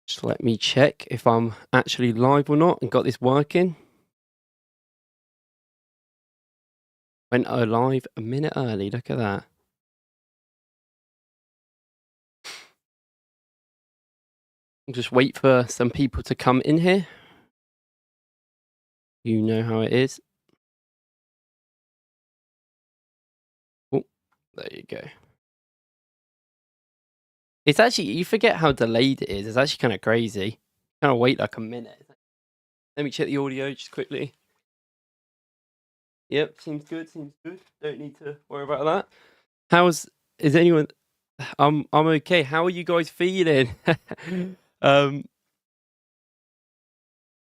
Just let me check if I'm actually live or not and got this working. Went live a minute early, look at that. I'll just wait for some people to come in here. You know how it is. Oh, there you go. It's actually, you forget how delayed it is. It's actually kind of crazy. Kind of wait like a minute. Let me check the audio just quickly. Yep, seems good, seems good. Don't need to worry about that. Is anyone, I'm okay. How are you guys feeling? Yeah,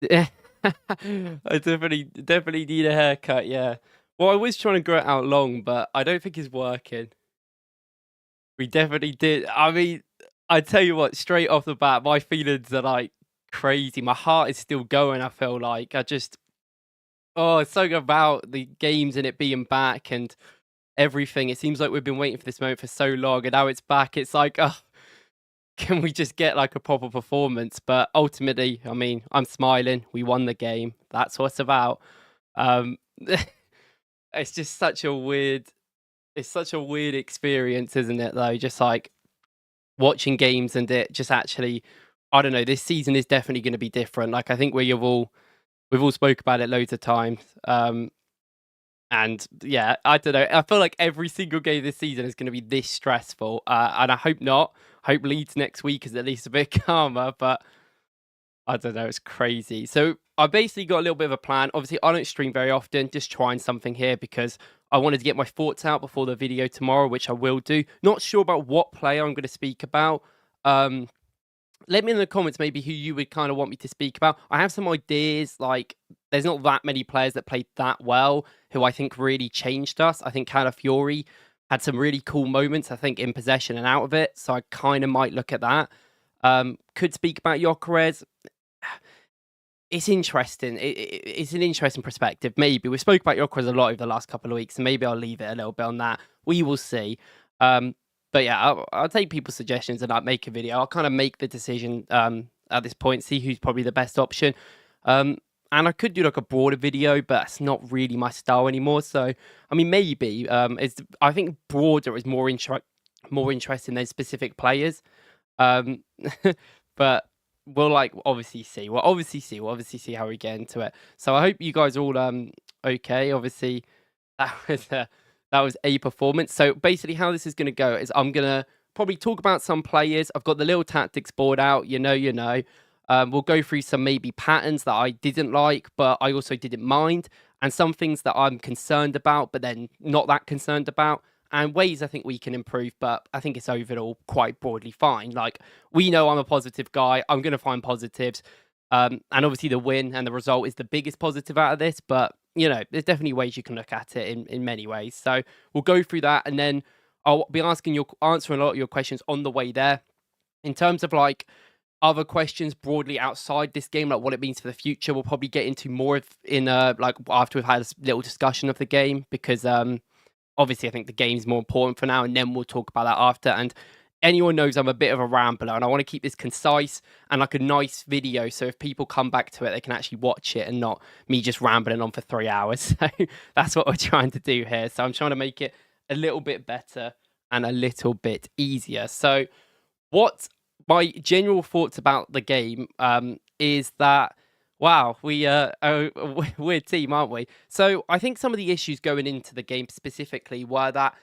I definitely need a haircut, yeah. Well, I was trying to grow it out long, but I don't think it's working. We definitely did. I mean, I tell you what, straight off the bat, my feelings are like crazy. My heart is still going, I feel like. It's something about the games and it being back and everything. It seems like we've been waiting for this moment for so long, and now it's back. It's like, oh, can we just get like a proper performance? But ultimately, I mean, I'm smiling. We won the game. That's what it's about. Um, it's just it's such a weird experience, isn't it? Though, just like watching games and it just actually, I don't know. This season is definitely going to be different. Like I think we've all spoke about it loads of times. And yeah, I don't know. I feel like every single game this season is going to be this stressful, and I hope not. I hope Leeds next week is at least a bit calmer, but I don't know. It's crazy. So I basically got a little bit of a plan. Obviously, I don't stream very often. Just trying something here because I wanted to get my thoughts out before the video tomorrow, which I will do. Not sure about what player I'm going to speak about. Let me in the comments maybe who you would kind of want me to speak about. I have some ideas. Like, there's not that many players that played that well who I think really changed us. I think Calafiori had some really cool moments, I think, in possession and out of it. So I kind of might look at that. Could speak about Woklz. It's interesting. It's an interesting perspective. Maybe we spoke about Woklz a lot over the last couple of weeks, and maybe I'll leave it a little bit on that. We will see. But yeah, I'll take people's suggestions and I'll make a video. I'll kind of make the decision at this point, see who's probably the best option. And I could do like a broader video, but it's not really my style anymore. So, I mean, maybe I think broader is more interesting than specific players. But we'll obviously see. We'll obviously see how we get into it. So I hope you guys are all okay. Obviously, that was a performance. So basically how this is going to go is I'm going to probably talk about some players. I've got the little tactics board out, you know. We'll go through some maybe patterns that I didn't like, but I also didn't mind, and some things that I'm concerned about, but then not that concerned about, and ways I think we can improve, but I think it's overall quite broadly fine. Like, we know I'm a positive guy. I'm going to find positives. And obviously the win and the result is the biggest positive out of this, but you know, there's definitely ways you can look at it in many ways. So we'll go through that, and then I'll be answering a lot of your questions on the way there. In terms of like other questions broadly outside this game, like what it means for the future, we'll probably get into more in like after we've had a little discussion of the game, because obviously I think the game's more important for now, and then we'll talk about that after. And anyone knows I'm a bit of a rambler, and I want to keep this concise and like a nice video. So if people come back to it, they can actually watch it and not me just rambling on for 3 hours. So that's what we're trying to do here. So I'm trying to make it a little bit better and a little bit easier. So what my general thoughts about the game is that, wow, we are a weird team, aren't we? So I think some of the issues going into the game specifically were that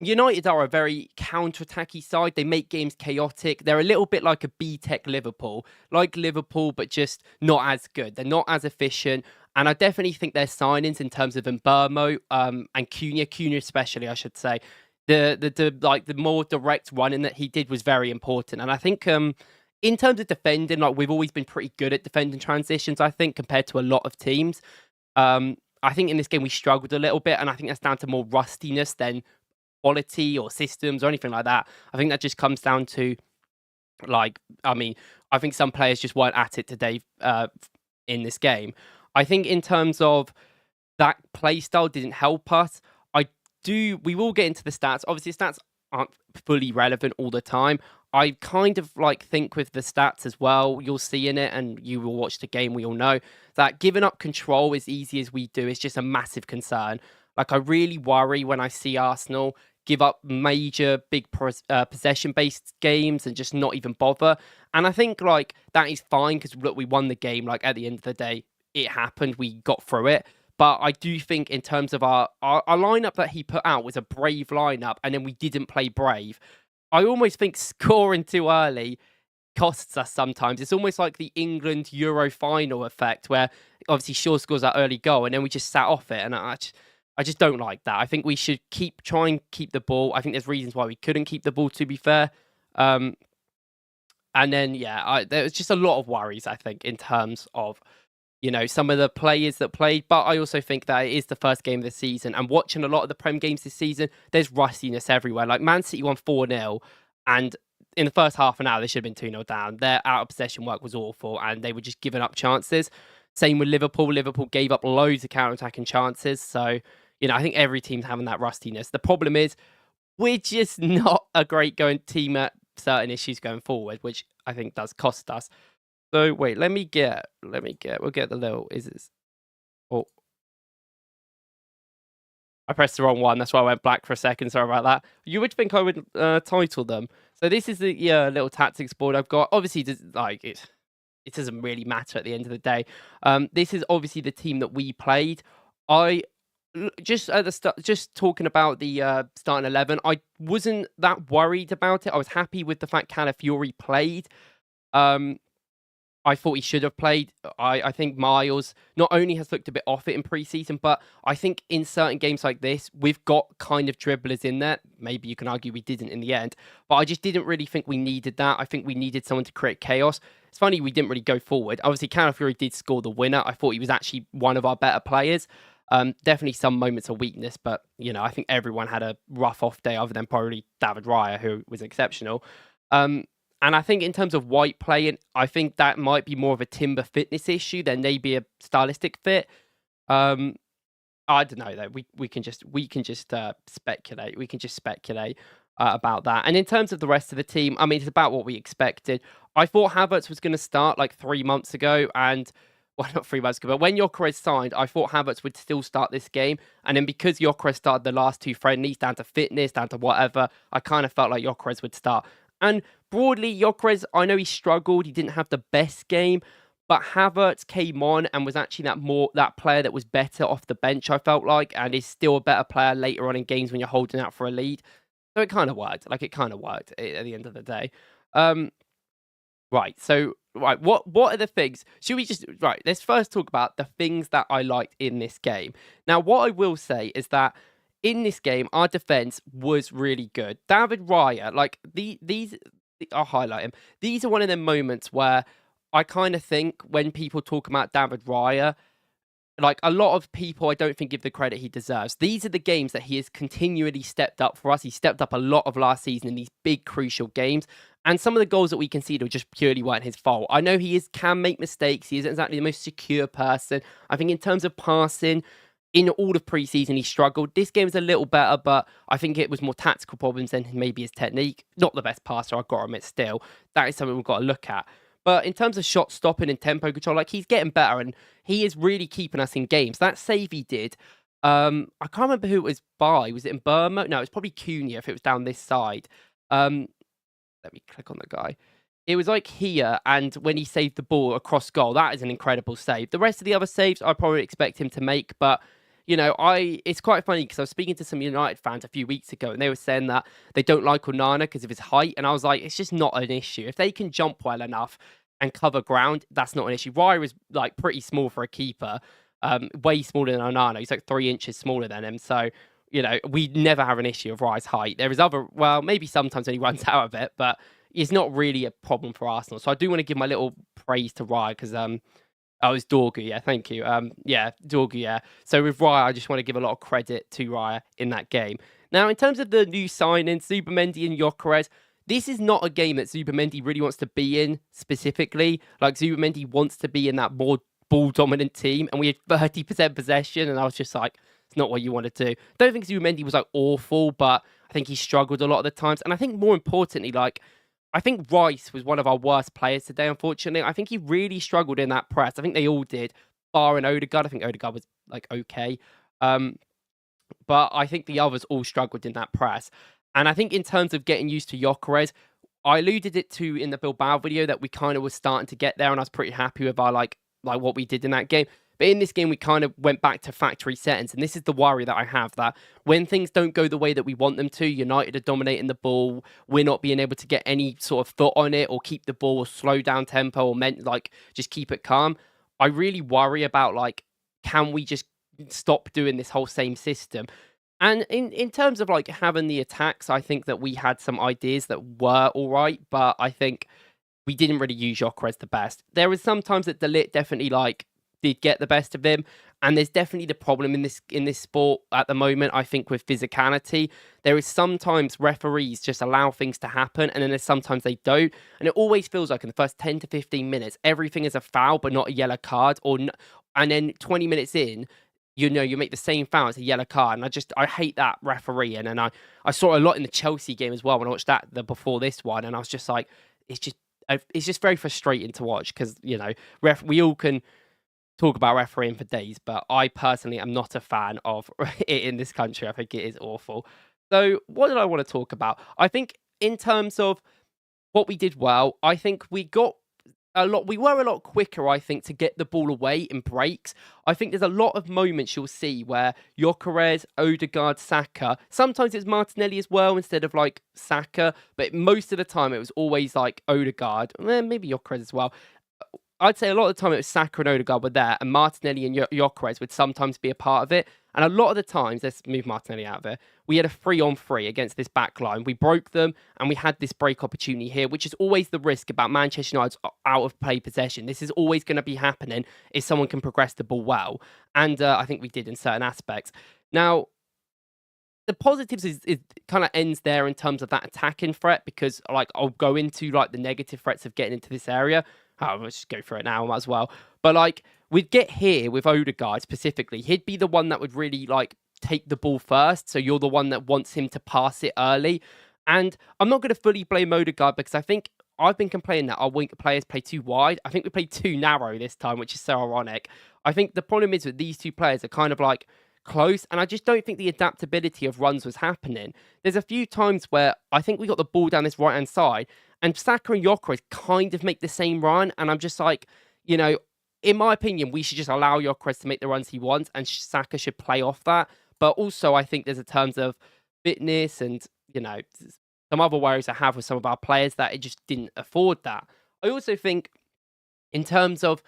United are a very counter-attacky side. They make games chaotic. They're a little bit like a B-Tech Liverpool. Like Liverpool, but just not as good. They're not as efficient. And I definitely think their signings in terms of Mbermo and Cunha especially, I should say, the more direct running that he did was very important. And I think in terms of defending, like, we've always been pretty good at defending transitions, I think, compared to a lot of teams. I think in this game we struggled a little bit, and I think that's down to more rustiness than quality or systems or anything like that. I think that just comes down to, like, I mean, I think some players just weren't at it today in this game. I think in terms of that play style didn't help us. We will get into the stats. Obviously, stats aren't fully relevant all the time. I kind of like think with the stats as well, you'll see in it, and you will watch the game, we all know that giving up control as easy as we do is just a massive concern. Like, I really worry when I see Arsenal give up major big possession based games and just not even bother. And I think like that is fine because look, we won the game. Like, at the end of the day, it happened. We got through it. But I do think in terms of our lineup that he put out was a brave lineup, and then we didn't play brave. I almost think scoring too early costs us sometimes. It's almost like the England Euro final effect, where obviously Shaw scores that early goal and then we just sat off it. And I just don't like that. I think we should try and keep the ball. I think there's reasons why we couldn't keep the ball, to be fair. And then, yeah, there was just a lot of worries, I think, in terms of, some of the players that played. But I also think that it is the first game of the season. And watching a lot of the Prem games this season, there's rustiness everywhere. Like, Man City won 4-0. And in the first half an hour, they should have been 2-0 down. Their out of possession work was awful. And they were just giving up chances. Same with Liverpool. Liverpool gave up loads of counter-attacking chances. So, I think every team's having that rustiness. The problem is we're just not a great team at certain issues going forward, which I think does cost us. So wait, we'll get the little, oh, I pressed the wrong one. That's why I went black for a second. Sorry about that. You would think I would title them. So this is the little tactics board I've got. Obviously, it doesn't really matter at the end of the day. This is obviously the team that we played. Just at the start, just talking about the starting 11, I wasn't that worried about it. I was happy with the fact Calafiori played. I thought he should have played. I think Miles not only has looked a bit off it in pre-season, but I think in certain games like this, we've got kind of dribblers in there. Maybe you can argue we didn't in the end, but I just didn't really think we needed that. I think we needed someone to create chaos. It's funny we didn't really go forward. Obviously, Calafiori did score the winner. I thought he was actually one of our better players. Definitely some moments of weakness, but, I think everyone had a rough off day other than probably David Raya, who was exceptional. And I think in terms of White playing, I think that might be more of a Timber fitness issue than maybe a stylistic fit. I don't know though. We can just speculate. We can just speculate about that. And in terms of the rest of the team, I mean, it's about what we expected. I thought Havertz was going to start like 3 months ago, and well, not 3 months ago, but when Gyökeres signed, I thought Havertz would still start this game. And then because Gyökeres started the last 2 friendlies, down to fitness, down to whatever, I kind of felt like Gyökeres would start. And broadly, Gyökeres, I know he struggled. He didn't have the best game, but Havertz came on and was actually that player that was better off the bench, I felt like, and is still a better player later on in games when you're holding out for a lead. So it kind of worked. Like, it kind of worked at the end of the day. Right. So, what are the things? Let's first talk about the things that I liked in this game. Now, what I will say is that in this game, our defense was really good. David Raya, like these, I'll highlight him. These are one of them moments where I kind of think when people talk about David Raya, like a lot of people, I don't think give the credit he deserves. These are the games that he has continually stepped up for us. He stepped up a lot of last season in these big, crucial games. And some of the goals that we conceded just purely weren't his fault. I know he can make mistakes. He isn't exactly the most secure person. I think in terms of passing, in all of pre-season, he struggled. This game is a little better, but I think it was more tactical problems than maybe his technique. Not the best passer, I've got to admit still. That is something we've got to look at. But in terms of shot stopping and tempo control, like, he's getting better and he is really keeping us in games. That save he did, I can't remember who it was by. Was it in Burma? No, it was probably Cunha if it was down this side. Let me click on the guy. It was like here, and when he saved the ball across goal, that is an incredible save. The rest of the other saves, I probably expect him to make, but it's quite funny because I was speaking to some United fans a few weeks ago and they were saying that they don't like Onana because of his height. And I was like, it's just not an issue. If they can jump well enough and cover ground, that's not an issue. Raya is like pretty small for a keeper, way smaller than Onana. He's like 3 inches smaller than him. So, we never have an issue of Raya's height. There is maybe sometimes when he runs out of it, but it's not really a problem for Arsenal. So I do want to give my little praise to Raya because, oh, it's Dorgu, yeah, thank you. Dorgu, yeah. So with Raya, I just want to give a lot of credit to Raya in that game. Now, in terms of the new signings, Zubimendi and Gyökeres, this is not a game that Zubimendi really wants to be in specifically. Like, Zubimendi wants to be in that more ball-dominant team, and we had 30% possession, and I was just like, it's not what you want to do. Don't think Zubimendi was, like, awful, but I think he struggled a lot of the times. And I think more importantly, like, I think Rice was one of our worst players today, unfortunately. I think he really struggled in that press. I think they all did, barring Odegaard. I think Odegaard was, like, okay. Um, but I think the others all struggled in that press. And I think in terms of getting used to Gyökeres, I alluded it to in the Bilbao video that we kind of was starting to get there, and I was pretty happy with our like what we did in that game. But in this game, we kind of went back to factory settings, and this is the worry that I have, that when things don't go the way that we want them to, United are dominating the ball, we're not being able to get any sort of foot on it or keep the ball or slow down tempo or just keep it calm. I really worry about, like, can we just stop doing this whole same system? And in terms of, like, having the attacks, I think that we had some ideas that were all right, but I think we didn't really use Gyökeres the best. There was sometimes that De Ligt definitely, like, did get the best of him, and there's definitely the problem in this sport at the moment, I think, with physicality. There is sometimes referees just allow things to happen, and then there's sometimes they don't, and it always feels like in the first 10 to 15 minutes, everything is a foul but not a yellow card, and then 20 minutes in, you make the same foul, it's a yellow card. And I hate that refereeing. And I saw a lot in the Chelsea game as well when I watched that before this one. And I was just like, it's just very frustrating to watch because, we all can talk about refereeing for days, but I personally am not a fan of it in this country. I think it is awful. So what did I want to talk about? I think in terms of what we did well, I think we were a lot quicker, I think, to get the ball away in breaks. I think there's a lot of moments you'll see where Gyökeres, Odegaard, Saka, sometimes it's Martinelli as well instead of, like, Saka, but most of the time it was always, like, Odegaard, maybe Gyökeres as well. I'd say a lot of the time it was Saka and Odegaard were there, and Martinelli and Gyökeres would sometimes be a part of it. And a lot of the times, let's move Martinelli out of it, we had a 3-on-3 against this back line. We broke them, and we had this break opportunity here, which is always the risk about Manchester United's out of play possession. This is always going to be happening if someone can progress the ball well. And I think we did in certain aspects. Now, the positives is kind of ends there in terms of that attacking threat, because, like, I'll go into, like, the negative threats of getting into this area. Let's just go through it now, I might as well. But, like, we'd get here with Odegaard specifically. He'd be the one that would really, like, take the ball first. So you're the one that wants him to pass it early. And I'm not going to fully blame Odegaard because I think I've been complaining that our wing players play too wide. I think we played too narrow this time, which is so ironic. I think the problem is with these two players are kind of, like, close, and I just don't think the adaptability of runs was happening. There's a few times where I think we got the ball down this right-hand side, and Saka and Gyökeres kind of make the same run, and I'm just like, in my opinion, we should just allow Gyökeres to make the runs he wants, and Saka should play off that. But also, I think there's a terms of fitness and, some other worries I have with some of our players that it just didn't afford that. I also think in terms of,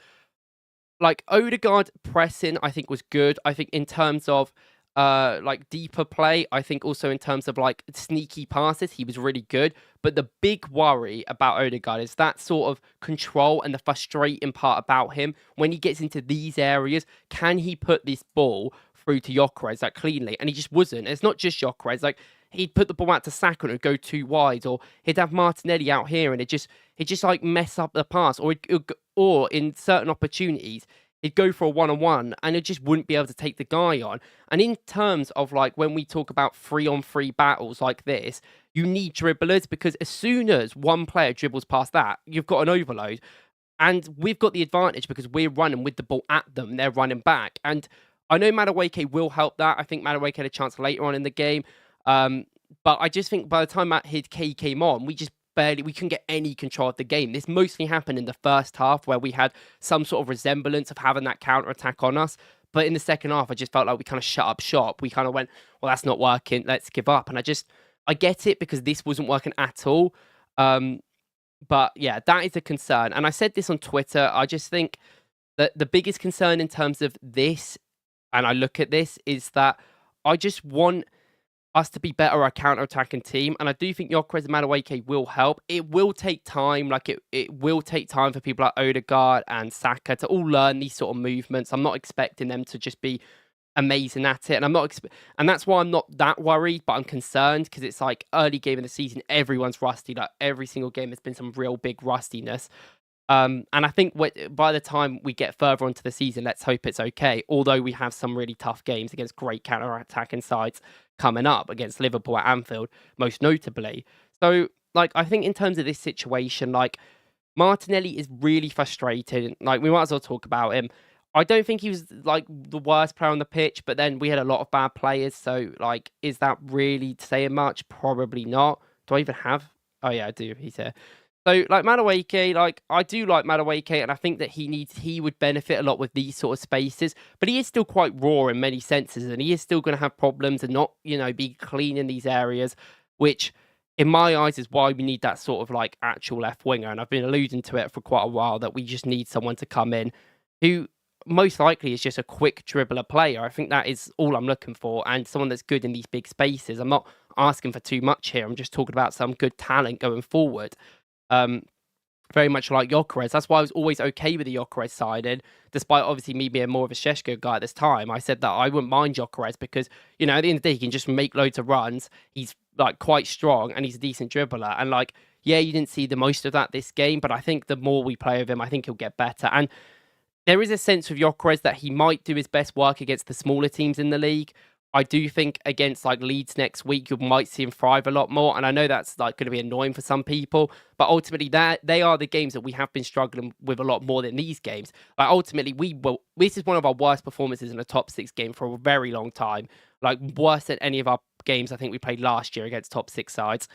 like, Odegaard pressing, I think was good. I think in terms of like deeper play, I think also in terms of, like, sneaky passes, he was really good. But the big worry about Odegaard is that sort of control and the frustrating part about him when he gets into these areas. Can he put this ball through to Gyökeres, like, cleanly? And he just wasn't. It's not just Gyökeres. Like, he'd put the ball out to Saka and it would go too wide, or he'd have Martinelli out here and he'd just like mess up the pass, or in certain opportunities he'd go for a one-on-one and it just wouldn't be able to take the guy on. And in terms of, like, when we talk about 3-on-3 battles like this, you need dribblers, because as soon as one player dribbles past that, you've got an overload. And we've got the advantage because we're running with the ball at them, they're running back. And I know Madueke will help that. I think Madueke had a chance later on in the game. But I just think by the time he came on, we couldn't get any control of the game. This mostly happened in the first half, where we had some sort of resemblance of having that counter-attack on us. But in the second half, I just felt like we kind of shut up shop. We kind of went, well, that's not working, let's give up. And I get it, because this wasn't working at all. But yeah, that is a concern. And I said this on Twitter, I just think that the biggest concern in terms of this, and I look at this, is that I just want us to be better at counter-attacking team. And I do think Gyökeres and Madueke will help. It will take time. Like, it will take time for people like Odegaard and Saka to all learn these sort of movements. I'm not expecting them to just be amazing at it. And and that's why I'm not that worried, but I'm concerned, because it's like early game of the season, everyone's rusty. Like, every single game has been some real big rustiness. And I think by the time we get further onto the season, let's hope it's okay. Although we have some really tough games against great counter-attacking sides coming up, against Liverpool at Anfield, most notably. So like, I think in terms of this situation, like, Martinelli is really frustrating. Like, we might as well talk about him. I don't think he was like the worst player on the pitch, but then we had a lot of bad players. So, like, is that really saying much? Probably not. Do I even have? Oh yeah, I do. He's here. So, like Madueke, like I do like Madueke, and I think that he would benefit a lot with these sort of spaces. But he is still quite raw in many senses, and he is still going to have problems and not, be clean in these areas, which in my eyes is why we need that sort of like actual left winger. And I've been alluding to it for quite a while that we just need someone to come in who most likely is just a quick dribbler player. I think that is all I'm looking for, and someone that's good in these big spaces. I'm not asking for too much here. I'm just talking about some good talent going forward. Um, Very much like Gyökeres. That's why I was always okay with the Gyökeres signing, despite obviously me being more of a Šeško guy at this time. I said that I wouldn't mind Gyökeres because, at the end of the day, he can just make loads of runs. He's like quite strong and he's a decent dribbler. And like, yeah, you didn't see the most of that this game, but I think the more we play with him, I think he'll get better. And there is a sense with Gyökeres that he might do his best work against the smaller teams in the league. I do think against like Leeds next week, you might see him thrive a lot more. And I know that's like going to be annoying for some people, but ultimately they are the games that we have been struggling with a lot more than these games. Like ultimately, this is one of our worst performances in a top 6 game for a very long time. Like worse than any of our games I think we played last year against top 6 sides.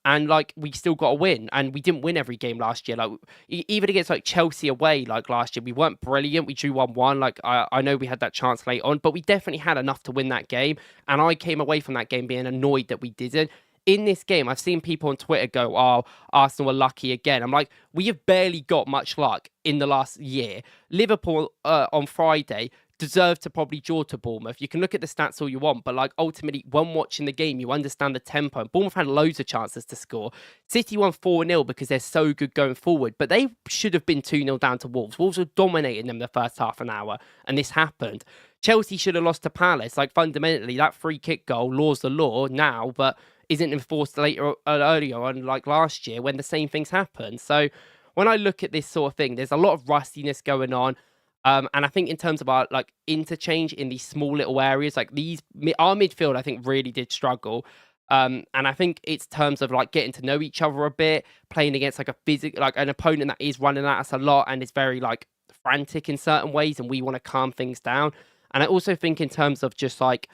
And like we still got a win, and we didn't win every game last year. Like even against like Chelsea away, like last year, we weren't brilliant. We drew 1-1. Like I know we had that chance late on, but we definitely had enough to win that game. And I came away from that game being annoyed that we didn't. In this game, I've seen people on Twitter go, "Oh, Arsenal were lucky again." I'm like, we have barely got much luck in the last year. Liverpool on Friday deserve to probably draw to Bournemouth. You can look at the stats all you want, but like ultimately, when watching the game, you understand the tempo. And Bournemouth had loads of chances to score. City won 4-0 because they're so good going forward, but they should have been 2-0 down to Wolves. Wolves were dominating them the first half an hour, and this happened. Chelsea should have lost to Palace. Like fundamentally, that free kick goal, law's the law now, but isn't enforced earlier on like last year when the same things happened. So when I look at this sort of thing, there's a lot of rustiness going on. And I think in terms of our like interchange in these small little areas, like our midfield, I think really did struggle. And I think it's terms of like getting to know each other a bit, playing against like like an opponent that is running at us a lot and is very like frantic in certain ways, and we want to calm things down. And I also think in terms of just like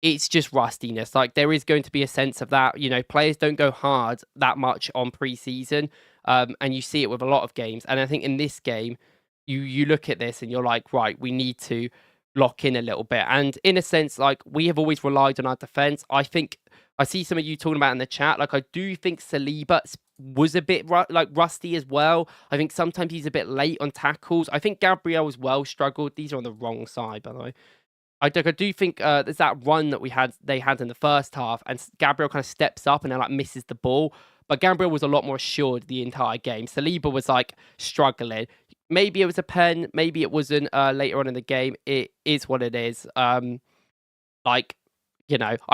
it's just rustiness. Like there is going to be a sense of that. Players don't go hard that much on pre-season, and you see it with a lot of games. And I think in this game, you look at this and you're like, right, we need to lock in a little bit. And in a sense, like we have always relied on our defense. I think I see some of you talking about in the chat. Like I do think Saliba was a bit rusty as well. I think sometimes he's a bit late on tackles. I think Gabriel as well struggled. These are on the wrong side, by the way. I do think there's that run that they had in the first half, and Gabriel kind of steps up and then like misses the ball. But Gabriel was a lot more assured the entire game. Saliba was like struggling. Maybe it was a pen, maybe it wasn't later on in the game. It is what it is. I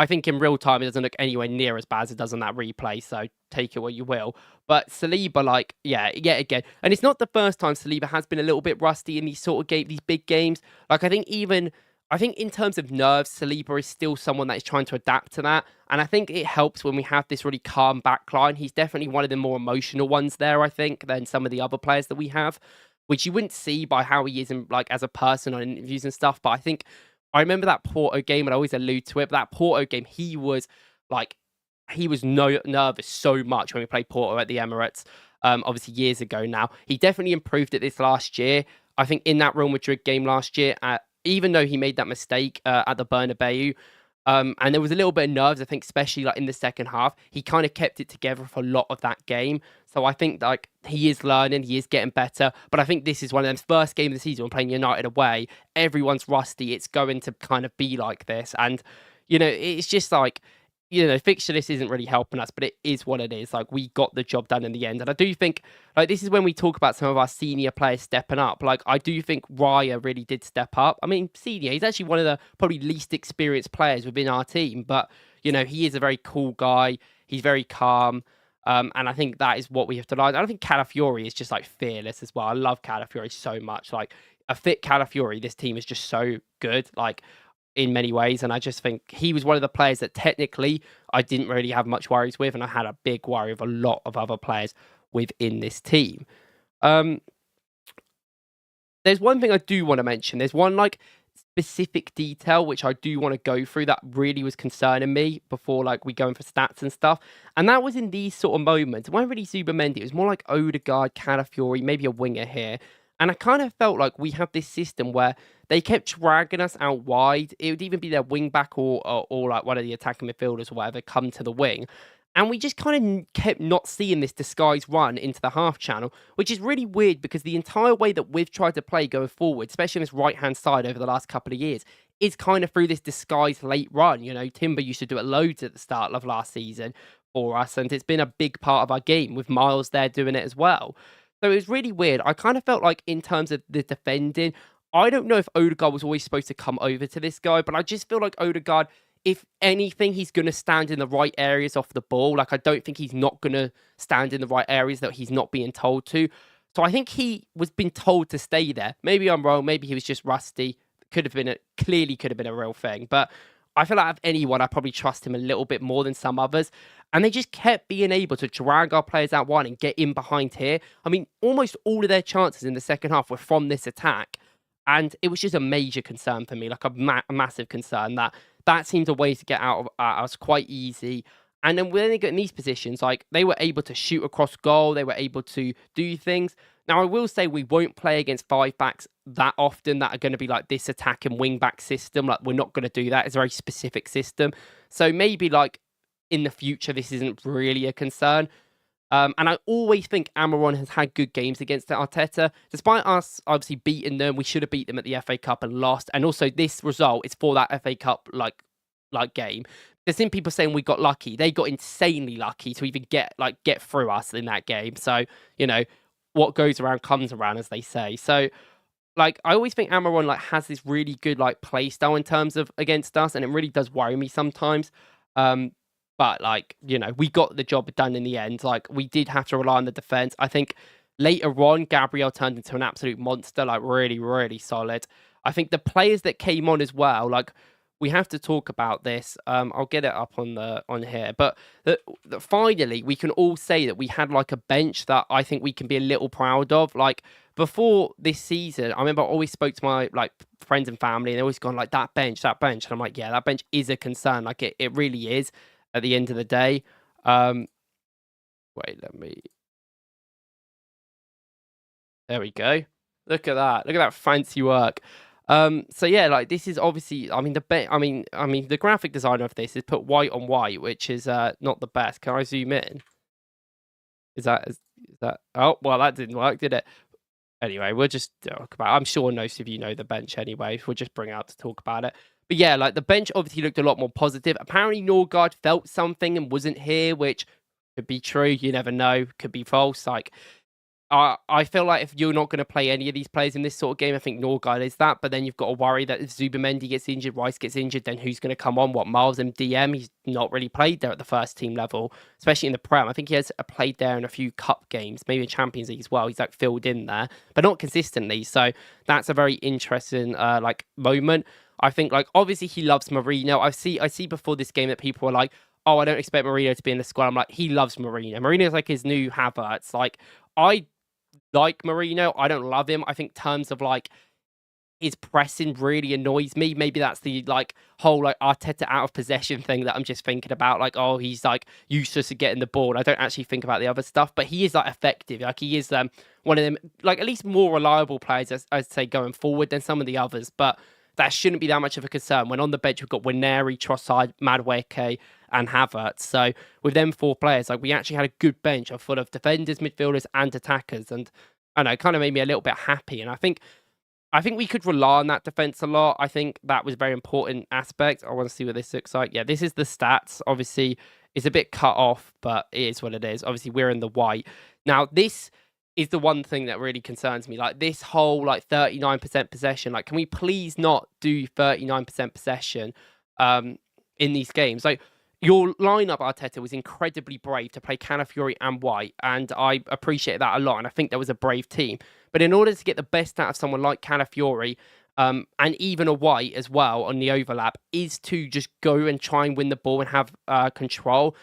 think in real time it doesn't look anywhere near as bad as it does on that replay, so take it what you will. But Saliba, again. And it's not the first time Saliba has been a little bit rusty in these sort of these big games. Like I think in terms of nerves, Saliba is still someone that is trying to adapt to that. And I think it helps when we have this really calm backline. He's definitely one of the more emotional ones there, I think, than some of the other players that we have, which you wouldn't see by how he is as a person on interviews and stuff. But I remember that Porto game, and I always allude to it, but that Porto game, he was nervous so much when we played Porto at the Emirates, obviously years ago now. He definitely improved at this last year. I think in that Real Madrid game last year, even though he made that mistake at the Bernabeu, and there was a little bit of nerves, I think, especially like in the second half, he kind of kept it together for a lot of that game. So I think like he is learning, he is getting better. But I think this is one of them first games of the season when playing United away. Everyone's rusty. It's going to kind of be like this. And, it's just like, fixture list isn't really helping us, but it is what it is. Like we got the job done in the end. And I do think like this is when we talk about some of our senior players stepping up. Like I do think Raya really did step up. I mean, senior, he's actually one of the probably least experienced players within our team, but he is a very cool guy. He's very calm. And I think that is what we have to learn. I think Calafiori is just like fearless as well. I love Calafiori so much. Like a fit Calafiori, this team is just so good. Like in many ways, and I just think he was one of the players that technically I didn't really have much worries with, and I had a big worry of a lot of other players within this team. Um, there's one thing I do want to mention. There's one like specific detail which I do want to go through that really was concerning me before like we go in for stats and stuff. And that was in these sort of moments. It wasn't really Zubimendi. It was more like Odegaard, Calafiori, maybe a winger here. And I kind of felt like we had this system where they kept dragging us out wide. It would even be their wing back or like one of the attacking midfielders or whatever come to the wing. And we just kind of kept not seeing this disguised run into the half channel, which is really weird because the entire way that we've tried to play going forward, especially on this right-hand side over the last couple of years, is kind of through this disguised late run. You know, Timber used to do it loads at the start of last season for us, and it's been a big part of our game with Miles there doing it as well. So it was really weird. I kind of felt like in terms of the defending, I don't know if Odegaard was always supposed to come over to this guy, but I just feel like Odegaard, if anything, he's going to stand in the right areas off the ball. Like, I don't think he's not going to stand in the right areas that he's not being told to. So I think he was been told to stay there. Maybe I'm wrong. Maybe he was just rusty. Clearly could have been a real thing. But I feel like of anyone, I probably trust him a little bit more than some others. And they just kept being able to drag our players out wide and get in behind here. I mean, almost all of their chances in the second half were from this attack. And it was just a major concern for me, like a massive concern that seemed a way to get out of us quite easy. And then when they got in these positions, like they were able to shoot across goal, they were able to do things. Now, I will say we won't play against five backs that often that are going to be like this attack and wing back system. Like, we're not going to do that. It's a very specific system. So maybe like in the future, this isn't really a concern. And I always think Amaron has had good games against Arteta. Despite us obviously beating them, we should have beat them at the FA Cup and lost. And also this result is for that FA Cup like game. There's some people saying we got lucky. They got insanely lucky to even get through us in that game. So, you know, what goes around comes around, as they say. So, like, I always think Amaron like has this really good like play style in terms of against us, and it really does worry me sometimes. But, like, you know, we got the job done in the end. Like, we did have to rely on the defense. I think later on, Gabriel turned into an absolute monster, like, really, really solid. I think the players that came on as well, like, we have to talk about this. I'll get it up on here. But finally, we can all say that we had, like, a bench that I think we can be a little proud of. Like, before this season, I remember I always spoke to my, like, friends and family, and they always gone, like, that bench. And I'm like, yeah, that bench is a concern. Like, it really is. At the end of the day, wait, there we go. Look at that fancy work. So yeah, like this is obviously, I mean, the graphic designer of this is put white on white, which is not the best. Can I zoom in? Is that, oh, well, that didn't work, did it? Anyway, we'll just talk about it. I'm sure most of you know the bench anyway. We'll just bring out to talk about it. But yeah, like the bench obviously looked a lot more positive. Apparently, Norgard felt something and wasn't here, which could be true. You never know. Could be false. Like, I feel like if you're not going to play any of these players in this sort of game, I think Norgard is that. But then you've got to worry that if Zubimendi gets injured, Rice gets injured, then who's going to come on? What, Miles and DM? He's not really played there at the first team level, especially in the Prem. I think he has played there in a few cup games, maybe in Champions League as well. He's like filled in there, but not consistently. So that's a very interesting like moment. I think like obviously he loves Mourinho. I see before this game that people are like, oh, I don't expect Mourinho to be in the squad. I'm like, he loves Mourinho. Mourinho's like his new Havertz. Like, I like Mourinho. I don't love him. I think terms of like his pressing really annoys me. Maybe that's the like whole like Arteta out of possession thing that I'm just thinking about. Like, oh, he's like useless at getting the ball. I don't actually think about the other stuff, but he is like effective. Like, he is one of them, like at least more reliable players, I'd say, going forward than some of the others. But that shouldn't be that much of a concern. When on the bench, we've got Winery, Trossard, Madueke, and Havertz. So with them four players, like we actually had a good bench of full of defenders, midfielders, and attackers. And I don't know, it kind of made me a little bit happy. And I think we could rely on that defense a lot. I think that was a very important aspect. I want to see what this looks like. Yeah, this is the stats. Obviously, it's a bit cut off, but it is what it is. Obviously, we're in the white. Now, this is the one thing that really concerns me. Like, this whole, like, 39% possession. Like, can we please not do 39% possession in these games? Like, your lineup, Arteta, was incredibly brave to play Calafiori and White, and I appreciate that a lot, and I think there was a brave team. But in order to get the best out of someone like Calafiori, and even a White as well on the overlap, is to just go and try and win the ball and have control.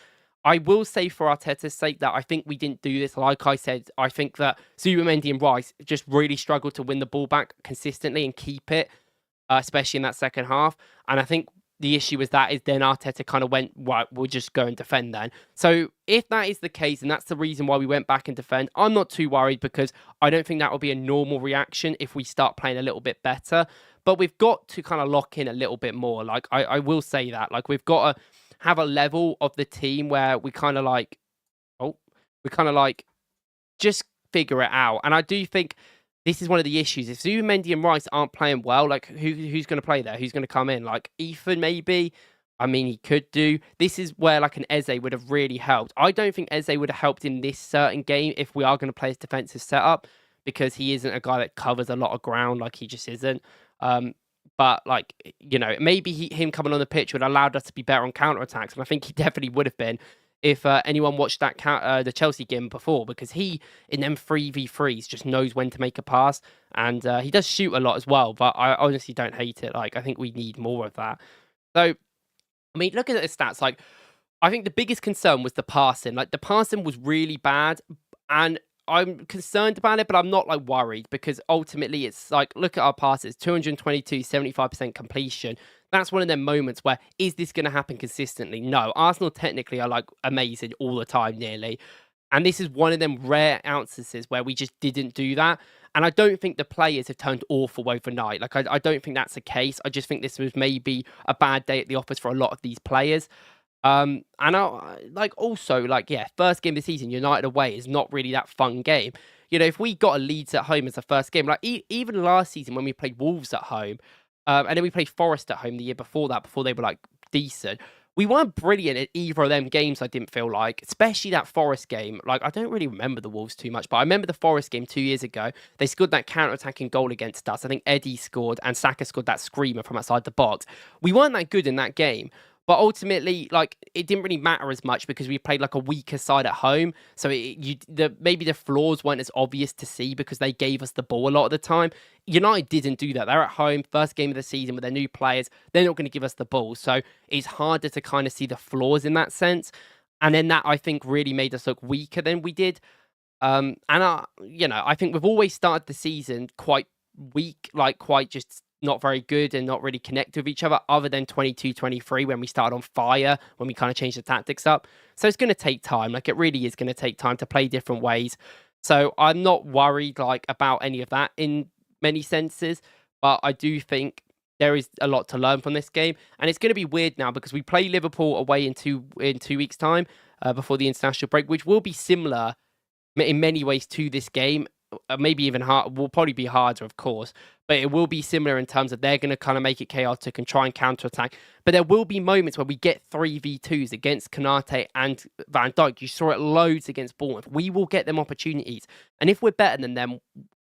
I will say for Arteta's sake that I think we didn't do this. Like I said, I think that Zubimendi and Rice just really struggled to win the ball back consistently and keep it, especially in that second half. And I think the issue with that is then Arteta kind of went, right, we'll just go and defend then. So if that is the case, and that's the reason why we went back and defend, I'm not too worried because I don't think that will be a normal reaction if we start playing a little bit better. But we've got to kind of lock in a little bit more. Like, I will say that. Like, we've got to have a level of the team where we kind of like, just figure it out. And I do think this is one of the issues. If Zubimendi and Rice aren't playing well, like who's going to play there? Who's going to come in? Like Ethan, maybe? I mean, he could do. This is where like an Eze would have really helped. I don't think Eze would have helped in this certain game if we are going to play his defensive setup, because he isn't a guy that covers a lot of ground. Like, he just isn't. But like, you know, maybe him coming on the pitch would have allowed us to be better on counter-attacks. And I think he definitely would have been if anyone watched that the Chelsea game before, because he, in them 3v3s, just knows when to make a pass. And he does shoot a lot as well, but I honestly don't hate it. Like, I think we need more of that. So, I mean, looking at the stats, like, I think the biggest concern was the passing. Like, the passing was really bad, and I'm concerned about it, but I'm not like worried, because ultimately it's like, look at our passes, 222, 75% completion. That's one of them moments where, is this going to happen consistently? No. Arsenal technically are like amazing all the time, nearly. And this is one of them rare instances where we just didn't do that. And I don't think the players have turned awful overnight. Like, I don't think that's the case. I just think this was maybe a bad day at the office for a lot of these players. And also, yeah, first game of the season, United away is not really that fun game. You know, if we got a Leeds at home as a first game, like even last season when we played Wolves at home, and then we played Forest at home the year before that, before they were like decent, we weren't brilliant at either of them games, I didn't feel like, especially that Forest game. Like, I don't really remember the Wolves too much, but I remember the Forest game 2 years ago. They scored that counter-attacking goal against us. I think Eddie scored and Saka scored that screamer from outside the box. We weren't that good in that game. But ultimately, like, it didn't really matter as much because we played like a weaker side at home. So maybe the flaws weren't as obvious to see because they gave us the ball a lot of the time. United didn't do that. They're at home, first game of the season with their new players. They're not going to give us the ball. So it's harder to kind of see the flaws in that sense. And then that, I think, really made us look weaker than we did. I think we've always started the season quite weak, like quite just not very good and not really connect with each other than 22-23 when we started on fire, when we kind of changed the tactics up. So it's going to take time. Like, it really is going to take time to play different ways. So I'm not worried like about any of that in many senses, but I do think there is a lot to learn from this game. And it's going to be weird now because we play Liverpool away in 2 weeks' time before the international break, which will be similar in many ways to this game. Maybe even hard, will probably be harder, of course, but it will be similar in terms of they're going to kind of make it chaotic and try and counterattack. But there will be moments where we get 3v2s against Konate and Van Dijk. You saw it loads against Bournemouth. We will get them opportunities. And if we're better than them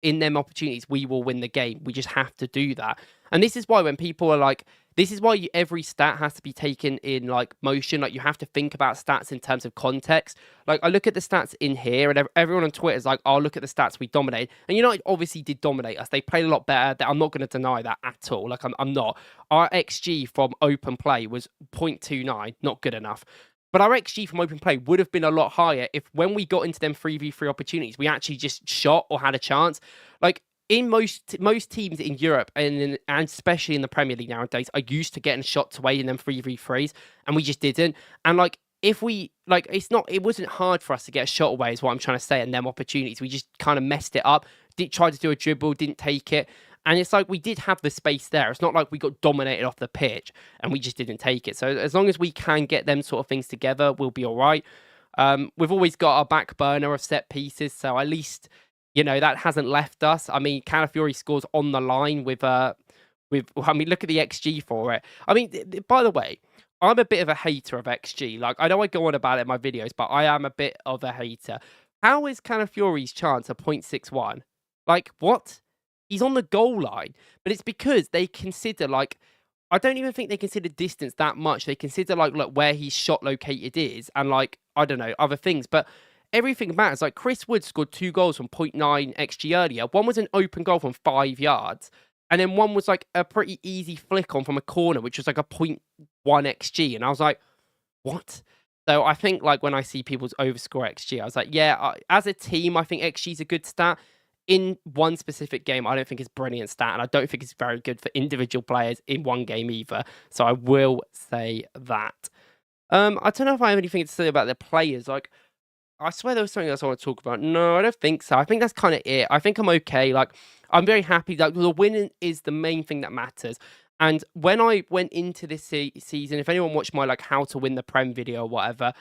in them opportunities, we will win the game. We just have to do that. And this is why when people are like, this is why every stat has to be taken in like motion. Like, you have to think about stats in terms of context. Like, I look at the stats in here and everyone on Twitter is like, oh, look at the stats we dominated. And United obviously did dominate us. They played a lot better. I'm not going to deny that at all. Like, I'm not. Our XG from open play was 0.29, not good enough. But our XG from open play would have been a lot higher if when we got into them 3v3 opportunities, we actually just shot or had a chance. Like, in most teams in Europe and especially in the Premier League nowadays are used to getting shots away in them 3v3s, and we just didn't. And like, if we like, it wasn't hard for us to get a shot away, is what I'm trying to say, and them opportunities. We just kind of messed it up. Tried to do a dribble, didn't take it. And it's like we did have the space there. It's not like we got dominated off the pitch and we just didn't take it. So as long as we can get them sort of things together, we'll be all right. We've always got our back burner of set pieces, so at least, you know, that hasn't left us. I mean, Calafiori scores on the line with I mean, look at the XG for it. I mean, by the way, I'm a bit of a hater of XG. Like, I know I go on about it in my videos, but I am a bit of a hater. How is Calafiori's chance a 0.61? Like, what? He's on the goal line. But it's because they consider, like, I don't even think they consider distance that much. They consider, like, look, where his shot located is and, like, I don't know, other things. But everything matters. Like, Chris Wood scored 2 goals from 0.9 XG earlier. One was an open goal from 5 yards. And then one was like a pretty easy flick on from a corner, which was like a point 0.1 XG. And I was like, what? So I think like when I see people's overscore XG, I was like, yeah, as a team, I think XG is a good stat. In one specific game, I don't think it's a brilliant stat, and I don't think it's very good for individual players in one game either. So I will say that. I don't know if I have anything to say about the players. Like, I swear there was something else I want to talk about. No, I don't think so. I think that's kind of it. I think I'm okay. Like, I'm very happy that the winning is the main thing that matters. And when I went into this season, if anyone watched my like how to win the Prem video or whatever,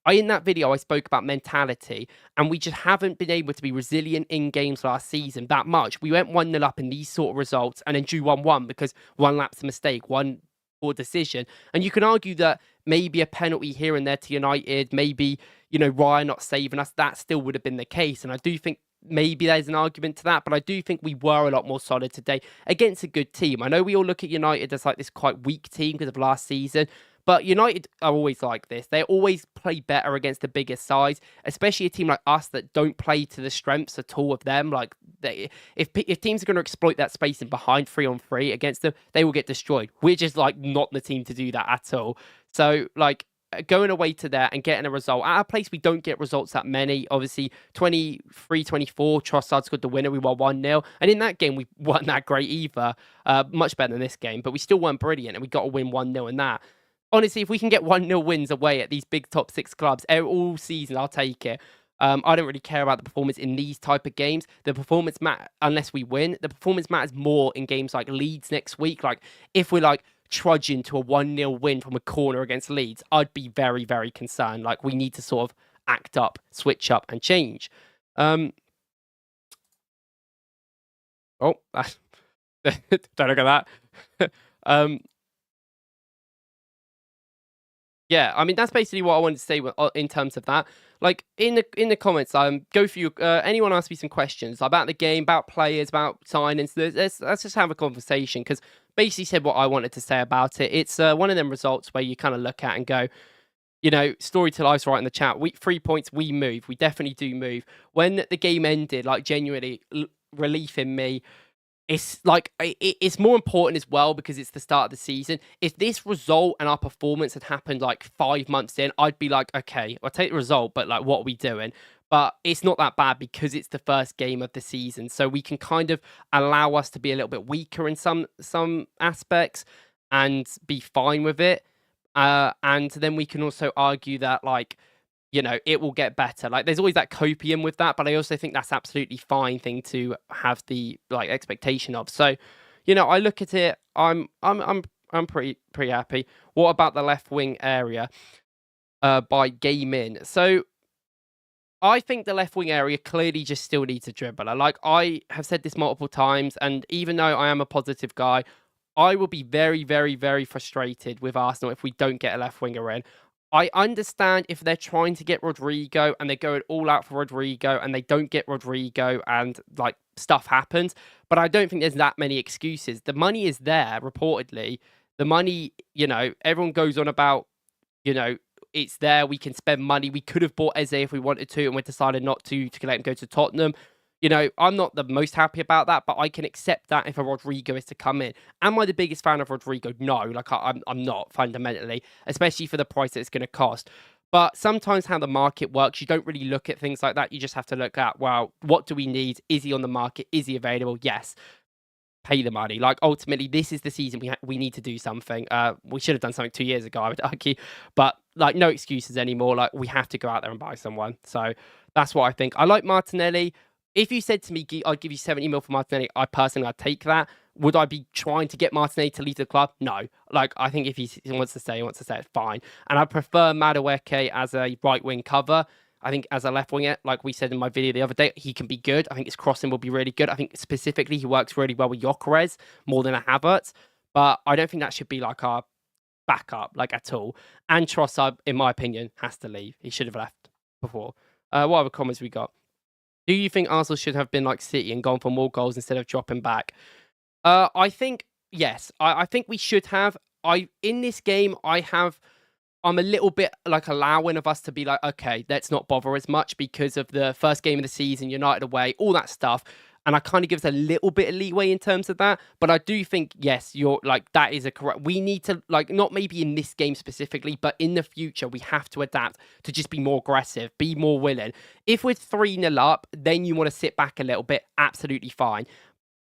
in that video I spoke about mentality, and we just haven't been able to be resilient in games last season that much. We went 1-0 up in these sort of results and then drew 1-1 because one lapse mistake, one poor decision. And you can argue that maybe a penalty here and there to United, maybe, you know, Ryan not saving us, that still would have been the case. And I do think maybe there's an argument to that, but I do think we were a lot more solid today against a good team. I know we all look at United as like this quite weak team because of last season, but United are always like this. They always play better against the biggest sides, especially a team like us that don't play to the strengths at all of them. Like, if teams are going to exploit that space in behind 3-on-3 against them, they will get destroyed. We're just like not the team to do that at all. So like, going away to there and getting a result at a place we don't get results that many. Obviously 23-24 Trossard scored the winner, we won 1-0, and in that game we weren't that great either, much better than this game, but we still weren't brilliant, and we got to win 1-0 in that. Honestly, if we can get 1-0 wins away at these big top 6 clubs all season, I'll take it. I don't really care about the performance in these type of games. The performance unless we win, the performance matters more in games like Leeds next week. Like, if we're like trudging to a 1-0 win from a corner against Leeds, I'd be very, very concerned. Like, we need to sort of act up, switch up, and change. Oh, don't look at that. Yeah, I mean, that's basically what I wanted to say in terms of that. Like, in the comments, go for you. Anyone ask me some questions about the game, about players, about signings. Let's just have a conversation, because basically said what I wanted to say about it. It's one of them results where you kind of look at and go, you know, story to life's right in the chat. 3 points, we move. We definitely do move. When the game ended, like, genuinely relief in me. It's like, it's more important as well because it's the start of the season. If this result and our performance had happened like 5 months in, I'd be like, okay, I'll take the result, but like, what are we doing? But it's not that bad because it's the first game of the season. So we can kind of allow us to be a little bit weaker in some aspects and be fine with it. And then we can also argue that, like, you know, it will get better. Like, there's always that copium with that, but I also think that's absolutely fine thing to have the like expectation of. So, you know, I look at it, I'm pretty happy. What about the left wing area? By game in. So I think the left wing area clearly just still needs a dribbler. Like, I have said this multiple times, and even though I am a positive guy, I will be very, very, very frustrated with Arsenal if we don't get a left winger in. I understand if they're trying to get Rodrigo and they're going all out for Rodrigo and they don't get Rodrigo and like stuff happens, but I don't think there's that many excuses. The money is there, reportedly. The money, you know, everyone goes on about, you know, it's there, we can spend money. We could have bought Eze if we wanted to, and we decided not to let him go to Tottenham. You know, I'm not the most happy about that, but I can accept that if a Rodrigo is to come in. Am I the biggest fan of Rodrigo? No, like, I'm not, fundamentally, especially for the price that it's going to cost. But sometimes how the market works, you don't really look at things like that. You just have to look at, well, what do we need? Is he on the market? Is he available? Yes. Pay the money. Like, ultimately, this is the season we need to do something. We should have done something 2 years ago, I would argue. But, like, no excuses anymore. Like, we have to go out there and buy someone. So that's what I think. I like Martinelli. If you said to me, I'd give you 70 mil for Martinelli, I'd take that. Would I be trying to get Martinelli to leave the club? No. Like, I think if he wants to stay, it's fine. And I prefer Madueke as a right wing cover. I think as a left winger, like we said in my video the other day, he can be good. I think his crossing will be really good. I think specifically he works really well with Woklz more than a Havertz. But I don't think that should be like our backup, like, at all. And Trossard, in my opinion, has to leave. He should have left before. What other comments we got? Do you think Arsenal should have been like City and gone for more goals instead of dropping back? I think, yes. I think we should have. In this game, I'm a little bit like allowing of us to be like, okay, let's not bother as much because of the first game of the season, United away, all that stuff. And I kind of give us a little bit of leeway in terms of that. But I do think, yes, you're like, that is a correct. We need to, like, not maybe in this game specifically, but in the future, we have to adapt to just be more aggressive, be more willing. If we're 3-0 up, then you want to sit back a little bit. Absolutely fine.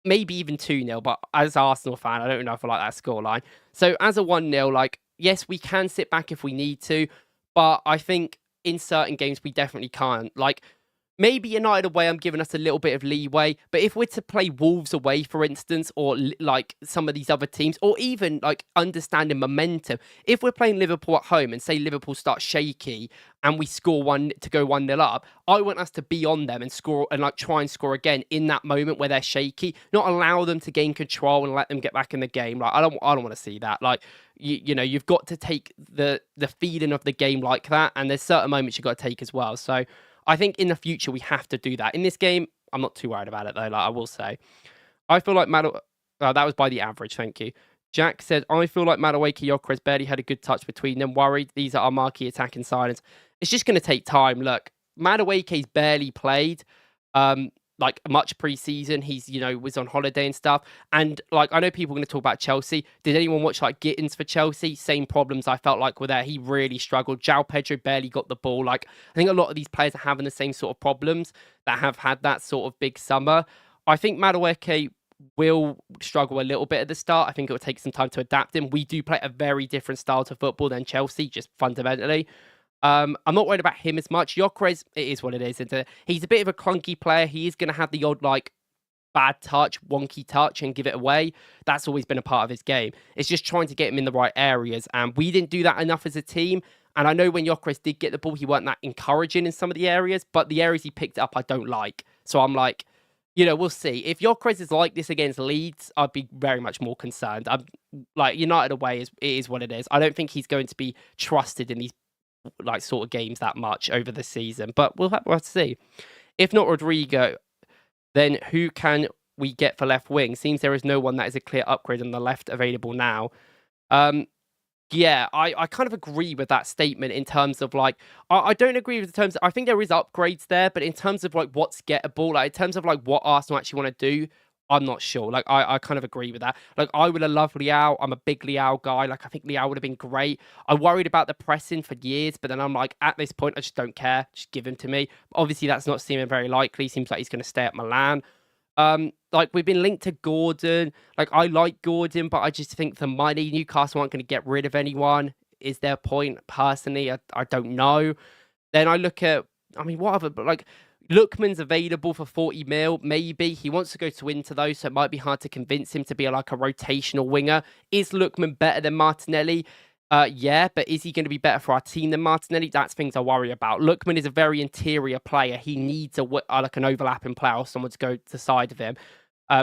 Maybe even 2-0. But as an Arsenal fan, I don't know if I like that scoreline. So as a 1-0, like, yes, we can sit back if we need to. But I think in certain games, we definitely can't. Like, maybe United away, I'm giving us a little bit of leeway. But if we're to play Wolves away, for instance, or like some of these other teams, or even like understanding momentum, if we're playing Liverpool at home and say Liverpool start shaky and we score one to go 1-0 up, I want us to be on them and score and like try and score again in that moment where they're shaky, not allow them to gain control and let them get back in the game. Like I don't want to see that. Like you know, you've got to take the feeling of the game like that, and there's certain moments you've got to take as well. So I think in the future, we have to do that. In this game, I'm not too worried about it, though, like I will say. I feel like that was by the average, thank you. Jack said, I feel like Madueke Gyökeres barely had a good touch between them. Worried these are our marquee attacking signings. It's just going to take time. Look, Madueke's barely played like much pre-season. He's, you know, was on holiday and stuff. And like, I know people are going to talk about Chelsea. Did anyone watch like Gittins for Chelsea? Same problems I felt like were there. He really struggled. João Pedro barely got the ball. Like, I think a lot of these players are having the same sort of problems that have had that sort of big summer. I think Madueke will struggle a little bit at the start. I think it will take some time to adapt him. We do play a very different style to football than Chelsea, just fundamentally. I'm not worried about him as much. Gyökeres, it is what it is. He's a bit of a clunky player. He is going to have the odd, like, bad touch, wonky touch, and give it away. That's always been a part of his game. It's just trying to get him in the right areas. And we didn't do that enough as a team. And I know when Gyökeres did get the ball, he weren't that encouraging in some of the areas. But the areas he picked up, I don't like. So I'm like, you know, we'll see. If Gyökeres is like this against Leeds, I'd be very much more concerned. I'm like, United away it is what it is. I don't think he's going to be trusted in these like sort of games that much over the season, but we'll have to see. If not Rodrigo, then who can we get for left wing? Seems there is no one that is a clear upgrade on the left available now. Yeah, I kind of agree with that statement in terms of like, I don't agree with the terms. I think there is upgrades there, but in terms of like what's gettable, like in terms of like what Arsenal actually want to do, I'm not sure. Like, I kind of agree with that. Like, I would have loved Leao. I'm a big Leao guy. Like, I think Leao would have been great. I worried about the pressing for years, but then I'm like, at this point, I just don't care. Just give him to me. Obviously, that's not seeming very likely. Seems like he's going to stay at Milan. Like, we've been linked to Gordon. Like, I like Gordon, but I just think the money, Newcastle aren't going to get rid of anyone. Is there a point? Personally, I don't know. Then I look at, I mean, what other, but like, Lookman's available for 40 mil, maybe. He wants to go to Inter, though, so it might be hard to convince him to be like a rotational winger. Is Lookman better than Martinelli? Yeah, but is he going to be better for our team than Martinelli? That's things I worry about. Lookman is a very interior player. He needs like an overlapping player or someone to go to the side of him,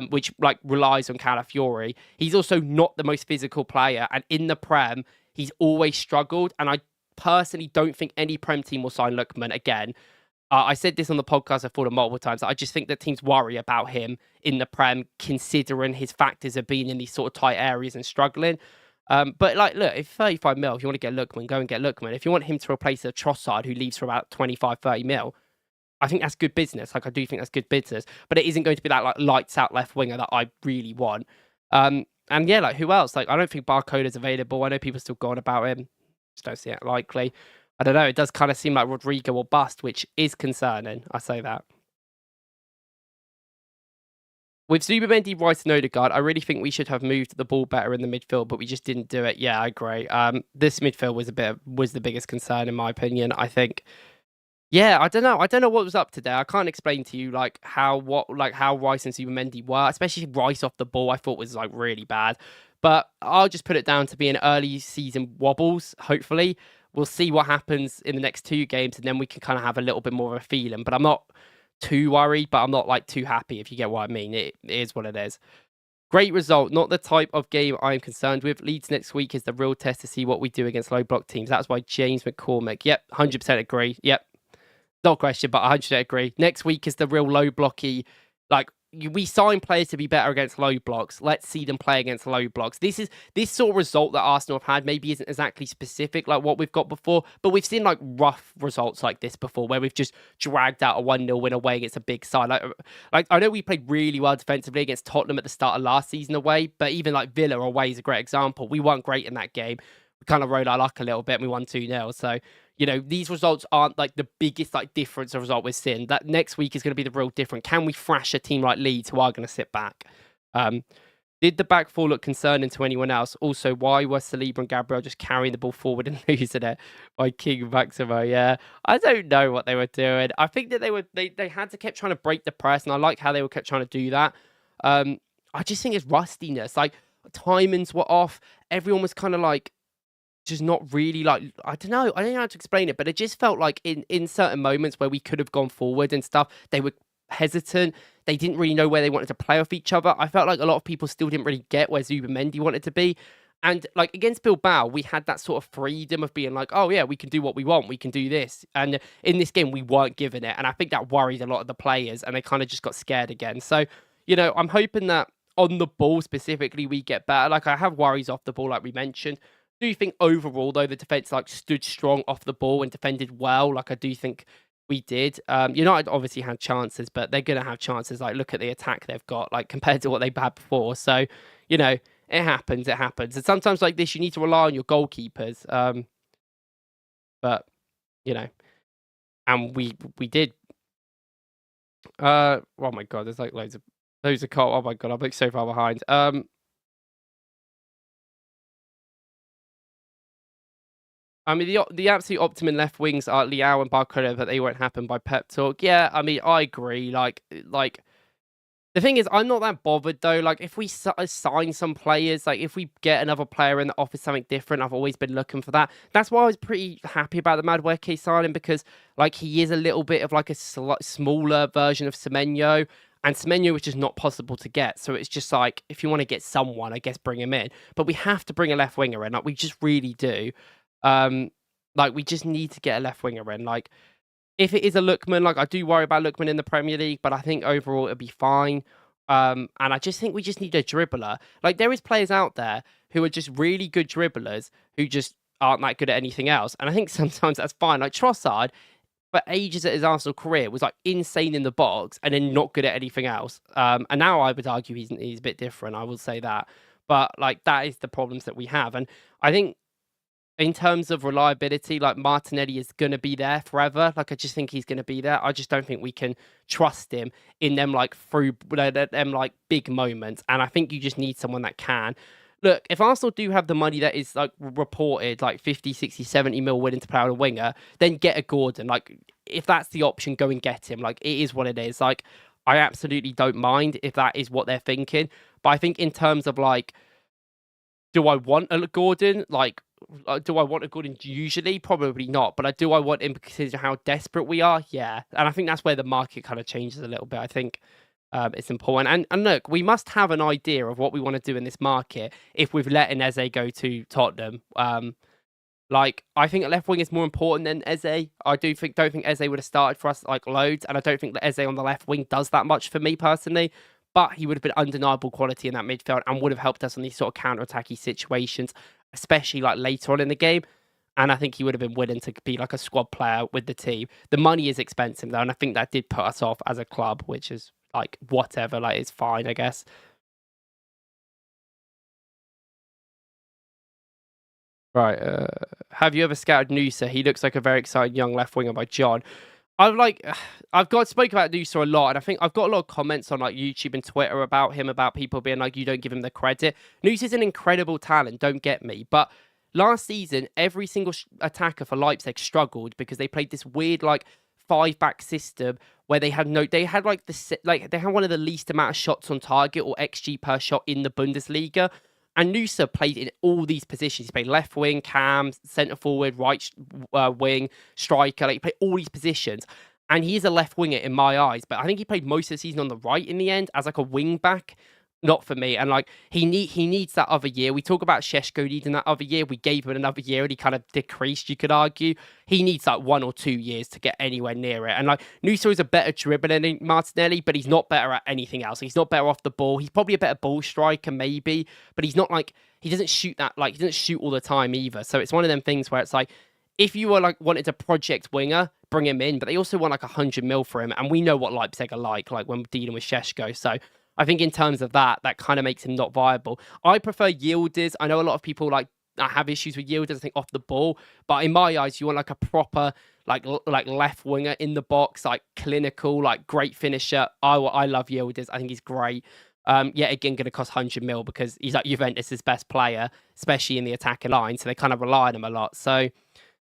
which like relies on Calafiori. He's also not the most physical player, and in the Prem, he's always struggled, and I personally don't think any Prem team will sign Lookman again. I said this on the podcast, I've thought it multiple times. I just think that teams worry about him in the Prem, considering his factors of being in these sort of tight areas and struggling. But like, look, if 35 mil, if you want to get Lookman, go and get Lookman. If you want him to replace a Trossard who leaves for about 25, 30 mil, I think that's good business. Like, I do think that's good business. But it isn't going to be that like lights out left winger that I really want. And yeah, like, who else? Like, I don't think Barcoda's available. I know people still going about him. Just don't see it likely. I don't know. It does kind of seem like Rodrigo will bust, which is concerning. I say that. With Zubimendi, Rice and Odegaard, I really think we should have moved the ball better in the midfield, but we just didn't do it. Yeah, I agree. This midfield was the biggest concern in my opinion. I think. Yeah, I don't know. I don't know what was up today. I can't explain to you like how Rice and Zubimendi were, especially Rice off the ball. I thought was like really bad, but I'll just put it down to being early season wobbles. Hopefully. We'll see what happens in the next 2 games, and then we can kind of have a little bit more of a feeling. But I'm not too worried, but I'm not like too happy, if you get what I mean. It is what it is. Great result. Not the type of game I'm concerned with. Leeds next week is the real test to see what we do against low block teams. That's why James McCormick. Yep, 100% agree. Yep. Not a question, but 100% agree. Next week is the real low blocky, like, we sign players to be better against low blocks. Let's see them play against low blocks. This sort of result that Arsenal have had maybe isn't exactly specific like what we've got before, but we've seen like rough results like this before where we've just dragged out a 1-0 win away against a big side. Like I know we played really well defensively against Tottenham at the start of last season away, but even like Villa away is a great example. We weren't great in that game. We kind of rode our luck a little bit and we won 2-0. So, you know, these results aren't like the biggest like difference of result we're seeing. That next week is going to be the real difference. Can we thrash a team like Leeds who are going to sit back? Did the back four look concerning to anyone else? Also, why were Saliba and Gabriel just carrying the ball forward and losing it by King Maximo? Yeah, I don't know what they were doing. I think that they had to keep trying to break the press, and I like how they were kept trying to do that. I just think it's rustiness. Like timings were off. Everyone was kind of like just not really like, I don't know how to explain it, but it just felt like in certain moments where we could have gone forward and stuff, they were hesitant. They didn't really know where they wanted to play off each other. I felt like a lot of people still didn't really get where Zubimendi wanted to be. And like against Bilbao, we had that sort of freedom of being like, oh yeah, we can do what we want. We can do this. And in this game, we weren't given it. And I think that worried a lot of the players and they kind of just got scared again. So, you know, I'm hoping that on the ball specifically, we get better. Like I have worries off the ball, like we mentioned. Do you think overall, though, the defense like stood strong off the ball and defended well? Like I do think we did. United obviously had chances, but they're going to have chances. Like look at the attack they've got, like compared to what they've had before. So, you know, it happens. It happens. And sometimes like this, you need to rely on your goalkeepers. But you know, and we did. Oh my god, there's like loads of oh my god, I'm like so far behind. I mean, the absolute optimum left wings are Liao and Barcola, but they won't happen by pep talk. Yeah, I mean, I agree. Like the thing is, I'm not that bothered though. Like, if we sign some players, like if we get another player in that offers something different, I've always been looking for that. That's why I was pretty happy about the Madueke signing because, like, he is a little bit of like a smaller version of Semenyo. And Semenyo was just not possible to get. So it's just like, if you want to get someone, I guess bring him in. But we have to bring a left winger in. Like, we just really do. Like, we just need to get a left winger in. Like, if it is a Lookman, like, I do worry about Lookman in the Premier League, but I think overall it'll be fine. And I just think we just need a dribbler. Like, there is players out there who are just really good dribblers who just aren't that good at anything else. And I think sometimes that's fine. Like, Trossard, for ages at his Arsenal career, was like insane in the box and then not good at anything else. And now I would argue he's a bit different. I will say that. But like that is the problems that we have. And I think in terms of reliability, like Martinelli is going to be there forever. Like I just think he's going to be there. I just don't think we can trust him in them like them like big moments. And I think you just need someone that can. Look, if Arsenal do have the money that is like reported, like 50, 60, 70 mil willing to play on a winger, then get a Gordon. Like, if that's the option, go and get him. Like, it is what it is. Like, I absolutely don't mind if that is what they're thinking. But I think in terms of like, do I want a Gordon? Like, do I want a Gordon? Usually, probably not. But do I want him because of how desperate we are? Yeah. And I think that's where the market kind of changes a little bit. I think it's important. And look, we must have an idea of what we want to do in this market if we've let Eze go to Tottenham. Like, I think a left wing is more important than Eze. I don't think Eze would have started for us like loads. And I don't think that Eze on the left wing does that much for me personally. But he would have been undeniable quality in that midfield and would have helped us on these sort of counter-attacky situations, especially like later on in the game. And I think he would have been willing to be like a squad player with the team. The money is expensive though, and I think that did put us off as a club, which is like whatever, like it's fine, I guess. Right. Have you ever scouted Noosa? He looks like a very exciting young left winger by John. I've spoke about Noosa a lot, and I think I've got a lot of comments on like YouTube and Twitter about him, about people being like, you don't give him the credit. Noosa's an incredible talent, don't get me, but last season, every single attacker for Leipzig struggled because they played this weird like 5-back system where they had one of the least amount of shots on target or XG per shot in the Bundesliga. And Noosa played in all these positions. He played left wing, cam, centre forward, right wing, striker. Like, he played all these positions. And he is a left winger in my eyes. But I think he played most of the season on the right in the end as like a wing back. Not for me. And like he needs that other year. We talk about Sheshko needing that other year. We gave him another year and he kind of decreased, you could argue. He needs like 1 or 2 years to get anywhere near it. And like Nuso is a better dribbler than Martinelli, but he's not better at anything else. He's not better off the ball. He's probably a better ball striker, maybe, but he's not like he doesn't shoot that like he doesn't shoot all the time either. So it's one of them things where it's like if you were like wanted a project winger, bring him in, but they also want like 100 mil for him. And we know what Leipzig are like when dealing with Sheshko. So I think in terms of that kind of makes him not viable. I prefer Yildiz. I know a lot of people like have issues with Yildiz, I think, off the ball. But in my eyes, you want like a proper like left winger in the box, like clinical, like great finisher. I love Yildiz. I think he's great. Yet again, going to cost 100 mil because he's like Juventus' best player, especially in the attacking line. So they kind of rely on him a lot. So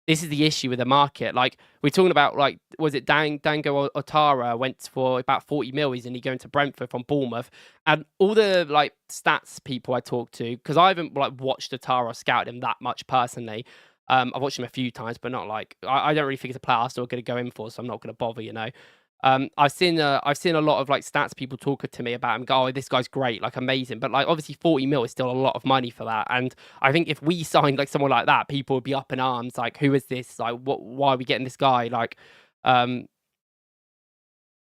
this is the issue with the market. Like we're talking about, like, was it Dango Otara went for about 40 mil? He's only going to Brentford from Bournemouth, and all the like stats people I talked to, because I haven't like watched Otara or scouted him that much personally. I've watched him a few times, but not like I don't really think it's a player Arsenal are going to go in for, so I'm not going to bother, you know. I've seen a lot of like stats people talking to me about him. Go, oh, this guy's great, like amazing, but like obviously 40 mil is still a lot of money for that. And I think if we signed like someone like that, people would be up in arms. Like, who is this? Like, why are we getting this guy? Like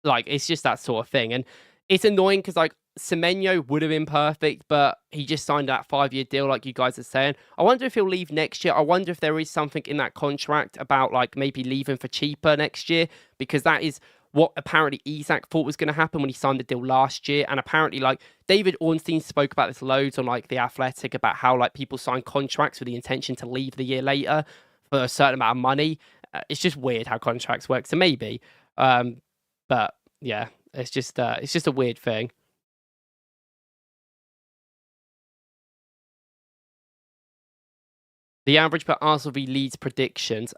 it's just that sort of thing, and it's annoying because like Semenyo would have been perfect, but he just signed that 5-year deal, like you guys are saying. I wonder if he'll leave next year. I wonder if there is something in that contract about like maybe leaving for cheaper next year, because that is what apparently Isak thought was going to happen when he signed the deal last year. And apparently, like, David Ornstein spoke about this loads on like The Athletic, about how like people sign contracts with the intention to leave the year later for a certain amount of money. It's just weird how contracts work. So maybe, but yeah, it's just a weird thing. The average per Arsenal v Leeds predictions.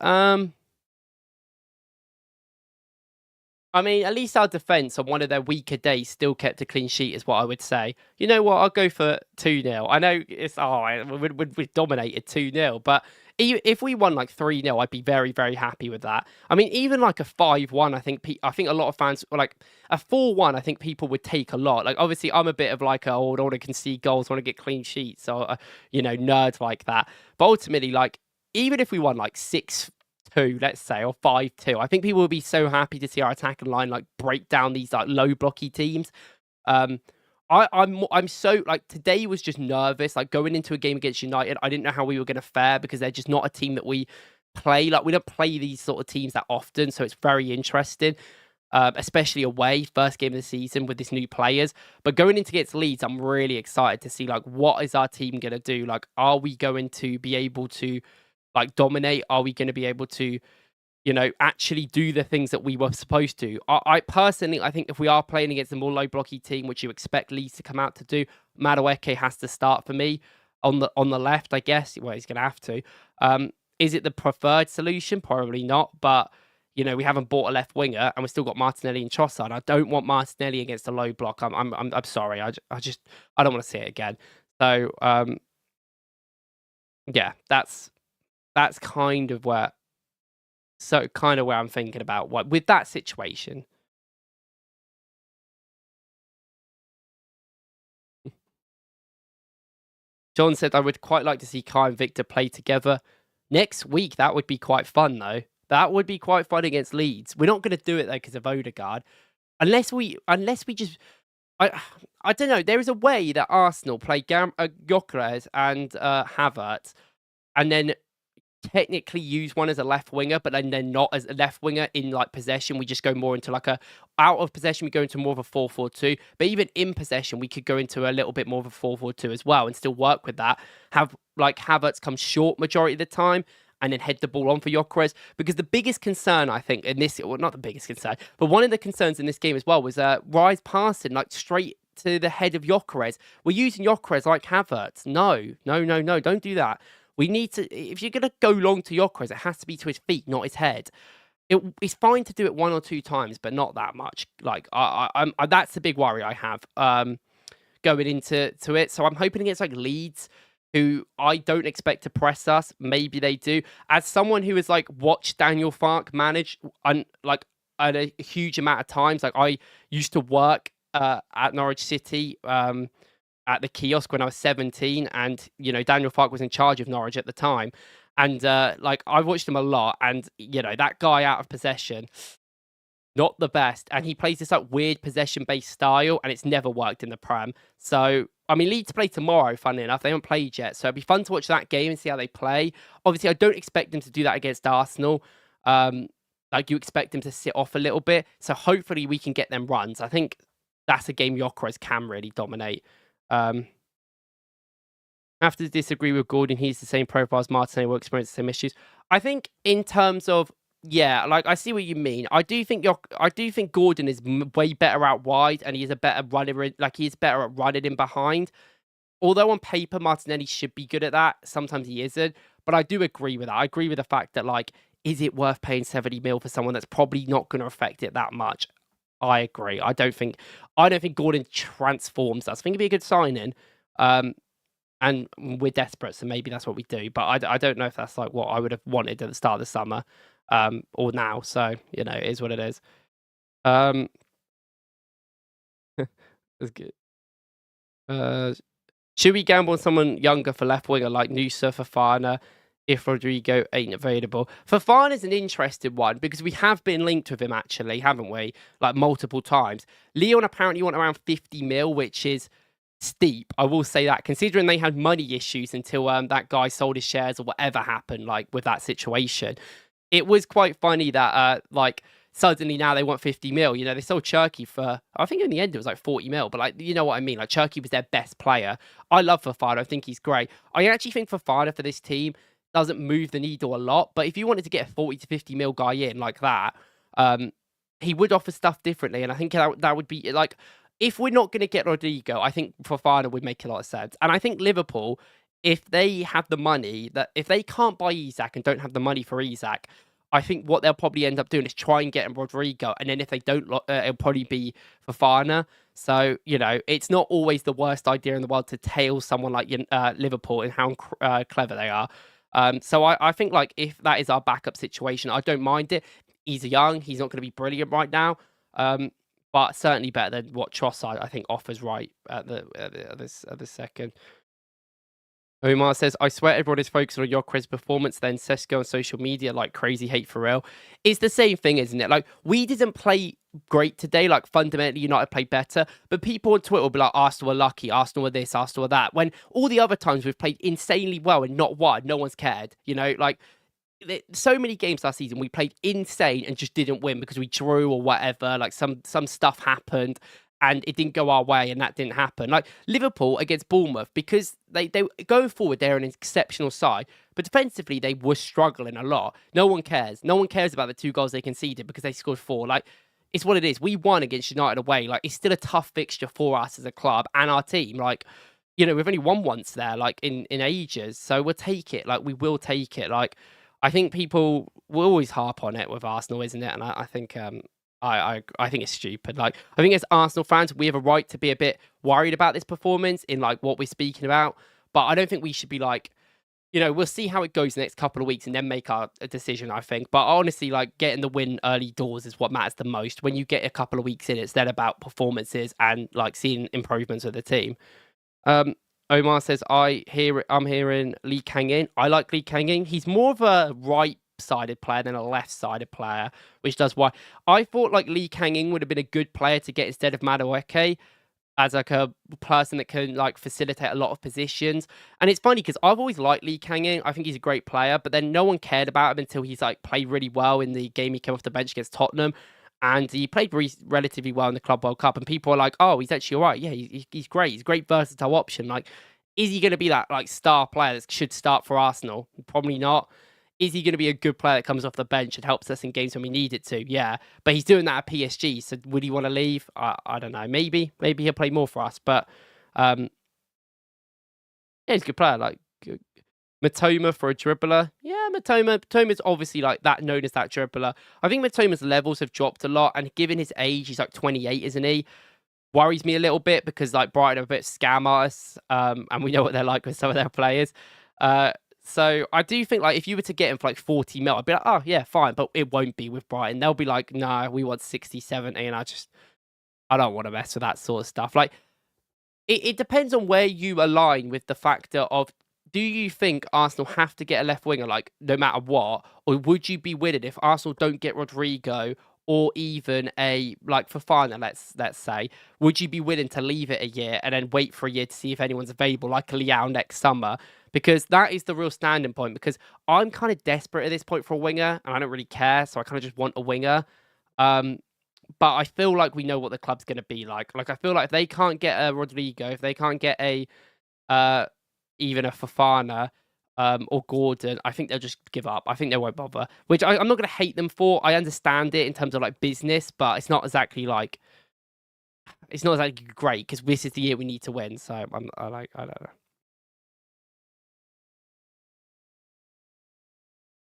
I mean, at least our defence on one of their weaker days still kept a clean sheet, is what I would say. You know what? I'll go for 2-0. I know it's, we dominated 2-0, but if we won like 3-0, I'd be very, very happy with that. I mean, even like a 5-1, I think a lot of fans, like a 4-1, I think people would take a lot. Like, obviously, I'm a bit of like, I want to concede goals, want to get clean sheets, or, you know, nerd like that. But ultimately, like, even if we won like 6-2, let's say, or 5-2, I think people will be so happy to see our attacking line like break down these like low blocky teams. I'm so like, today was just nervous. Like going into a game against United, I didn't know how we were going to fare because they're just not a team that we play. Like we don't play these sort of teams that often, so it's very interesting. Especially away, first game of the season with these new players. But going into against Leeds, I'm really excited to see like what is our team going to do. Like, are we going to be able to like dominate? Are we going to be able to, you know, actually do the things that we were supposed to? I personally, I think if we are playing against a more low blocky team, which you expect Leeds to come out to do, Madueke has to start for me on the left, I guess. Well, he's going to have to. Is it the preferred solution? Probably not. But you know, we haven't bought a left winger, and we've still got Martinelli and Trossard. I don't want Martinelli against a low block. I'm sorry. I don't want to see it again. So yeah, that's kind of where I'm thinking about what with that situation. John said, I would quite like to see Kai and Victor play together next week. That would be quite fun, though. That would be quite fun against Leeds. We're not going to do it though because of Odegaard, unless we just. I don't know. There is a way that Arsenal play Gyökeres and Havertz, and then technically use one as a left winger, but then they're not as a left winger in like possession. We just go more into like out of possession, we go into more of a 4-4-2. But even in possession, we could go into a little bit more of a 4-4-2 as well and still work with that. Have like Havertz come short majority of the time and then head the ball on for Gyökeres. Because the biggest concern, I think, in this, well, not the biggest concern, but one of the concerns in this game as well was Rise passing like straight to the head of Gyökeres. We're using Gyökeres like Havertz. No, don't do that. We need to, if you're going to go long to Gyökeres, it has to be to his feet, not his head. It's fine to do it 1 or 2 times, but not that much. Like, that's the big worry I have going into it. So I'm hoping against like Leeds, who I don't expect to press us. Maybe they do. As someone who has like watched Daniel Farke manage like at a huge amount of times, like I used to work at Norwich City at the kiosk when I was 17, and Daniel Farke was in charge of Norwich at the time, and like I watched him a lot, and that guy out of possession, not the best, and he plays this like weird possession-based style, and it's never worked in the Prem. So I mean, Leeds play tomorrow. Funnily enough, they haven't played yet, so it'd be fun to watch that game and see how they play. Obviously, I don't expect them to do that against Arsenal. Like you expect them to sit off a little bit, so hopefully we can get them runs. I think that's a game Gyökeres can really dominate. I have to disagree with Gordon. He's the same profile as Martinelli, will experience the same issues. I think in terms of, yeah, like I see what you mean. I do think Gordon is way better out wide, and he's a better runner. Like he's better at running in behind. Although on paper Martinelli should be good at that, sometimes he isn't. But I do agree with that. I agree with the fact that, like, is it worth paying 70 mil for someone that's probably not going to affect it that much? I agree. I don't think Gordon transforms us. I think it'd be a good signing. And we're desperate, so maybe that's what we do. But I don't know if that's like what I would have wanted at the start of the summer, or now. So it is what it is. That's good. Should we gamble on someone younger for left winger like Nusa, Fofana, if Rodrigo ain't available? Fofana's an interesting one because we have been linked with him actually, haven't we? Like multiple times. Lyon apparently want around 50 mil, which is steep. I will say that, considering they had money issues until that guy sold his shares or whatever happened, like with that situation. It was quite funny that like suddenly now they want 50 mil. They sold Cherky for, I think in the end it was like 40 mil, but like, you know what I mean? Like Cherky was their best player. I love Fofana. I think he's great. I actually think Fofana for this team doesn't move the needle a lot, but if you wanted to get a 40 to 50 mil guy in like that, he would offer stuff differently. And I think that would be like, if we're not going to get Rodrigo, I think Fofana would make a lot of sense. And I think Liverpool, if they have the money, that if they can't buy Isak and don't have the money for Isak, I think what they'll probably end up doing is try and get him Rodrigo. And then if they don't, it'll probably be Fofana. So, it's not always the worst idea in the world to tail someone like Liverpool and how clever they are. So I think like if that is our backup situation, I don't mind it. He's young. He's not going to be brilliant right now. But certainly better than what Trossard, I think, offers right at this second. Omar says, I swear everyone is focused on Gyökeres' performance, then Sesko on social media like crazy hate for real. It's the same thing, isn't it? Like, we didn't play great today. Like, fundamentally, United played better. But people on Twitter will be like, Arsenal are lucky, Arsenal are this, Arsenal are that. When all the other times we've played insanely well and not won, no one's cared. Like, so many games last season we played insane and just didn't win because we drew or whatever. Like, some stuff happened and it didn't go our way, and that didn't happen. Like Liverpool against Bournemouth, because they going forward, they're an exceptional side, but defensively they were struggling a lot. No one cares. No one cares about the 2 goals they conceded because they scored 4. Like, it's what it is. We won against United away. Like, it's still a tough fixture for us as a club and our team. Like, we've only won once there, like in ages. So we'll take it. Like, we will take it. Like, I think people will always harp on it with Arsenal, isn't it? And I think I think it's stupid. Like, I think as Arsenal fans, we have a right to be a bit worried about this performance in like what we're speaking about. But I don't think we should be like, we'll see how it goes the next couple of weeks and then make our decision, I think. But honestly, like getting the win early doors is what matters the most. When you get a couple of weeks in, it's then about performances and like seeing improvements of the team. Omar says, I'm hearing Lee Kang-in. I like Lee Kang-in. He's more of a right-sided player than a left-sided player, which does why I thought like Lee Kang-in would have been a good player to get instead of Madueke, as like a person that can like facilitate a lot of positions. And it's funny because I've always liked Lee Kang-in. I think he's a great player, but then no one cared about him until he's like played really well in the game he came off the bench against Tottenham. And he played relatively well in the Club World Cup. And people are like, oh, he's actually all right. Yeah, he's great. He's a great versatile option. Like, is he going to be that like star player that should start for Arsenal? Probably not. Is he going to be a good player that comes off the bench and helps us in games when we need it to? Yeah. But he's doing that at PSG. So would he want to leave? I don't know. Maybe he'll play more for us. But yeah, he's a good player. Like, Matoma for a dribbler. Yeah, Matoma's obviously like that, known as that dribbler. I think Matoma's levels have dropped a lot, and given his age, he's like 28, isn't he? Worries me a little bit because like Brighton are a bit scam artists, and we know what they're like with some of their players. So I do think like if you were to get him for like 40 mil, I'd be like, oh yeah, fine, but it won't be with Brighton. They'll be like, no, we want 60, 70, and I don't want to mess with that sort of stuff. Like, It depends on where you align with the factor of, do you think Arsenal have to get a left winger, like, no matter what? Or would you be willing if Arsenal don't get Rodrigo or even a, like, Fofana, let's say, would you be willing to leave it a year and then wait for a year to see if anyone's available, like a Leao next summer? Because that is the real standing point, because I'm kind of desperate at this point for a winger, and I don't really care, so I kind of just want a winger. Um, but I feel like we know what the club's gonna be like. Like, I feel like if they can't get a Rodrigo, if they can't get a, uh, even a Fofana, or Gordon, I think they'll just give up. I think they won't bother, which I'm not gonna hate them for. I understand it in terms of, like, business, but it's not exactly great, because this is the year we need to win, so I don't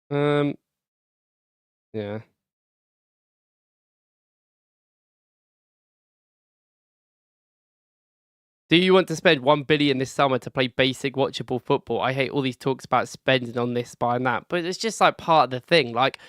know. Yeah. Do you want to spend 1 billion this summer to play basic watchable football? I hate all these talks about spending on this, buying that, but it's just like part of the thing. Like,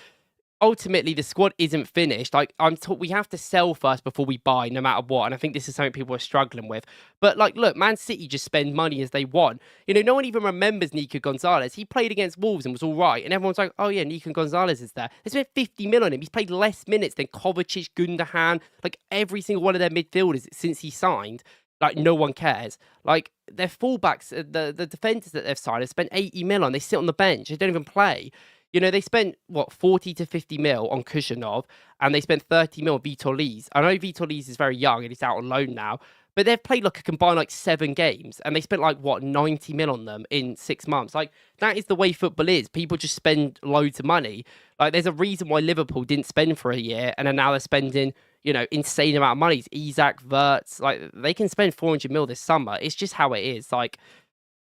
ultimately, the squad isn't finished. Like, I'm taught we have to sell first before we buy, no matter what. And I think this is something people are struggling with. But like, look, Man City just spend money as they want. You know, no one even remembers Nico Gonzalez. He played against Wolves and was all right, and everyone's like, "Oh yeah, Nico Gonzalez is there." They spent 50 mil on him. He's played less minutes than Kovacic, Gundogan, like every single one of their midfielders since he signed. Like, no one cares. Like, their fullbacks, the defenders that they've signed have spent 80 mil on. They sit on the bench. They don't even play. You know, they spent, what, 40 to 50 mil on Kushyanov, and they spent 30 mil on Vitor Lees. I know Vitor Lees is very young and he's out on loan now, but they've played like a combined like 7 games, and they spent like, what, 90 mil on them in 6 months. Like, that is the way football is. People just spend loads of money. Like, there's a reason why Liverpool didn't spend for a year, and then now they're spending, you know, insane amount of money. It's Isak, Verts, like, they can spend 400 mil this summer. It's just how it is. Like,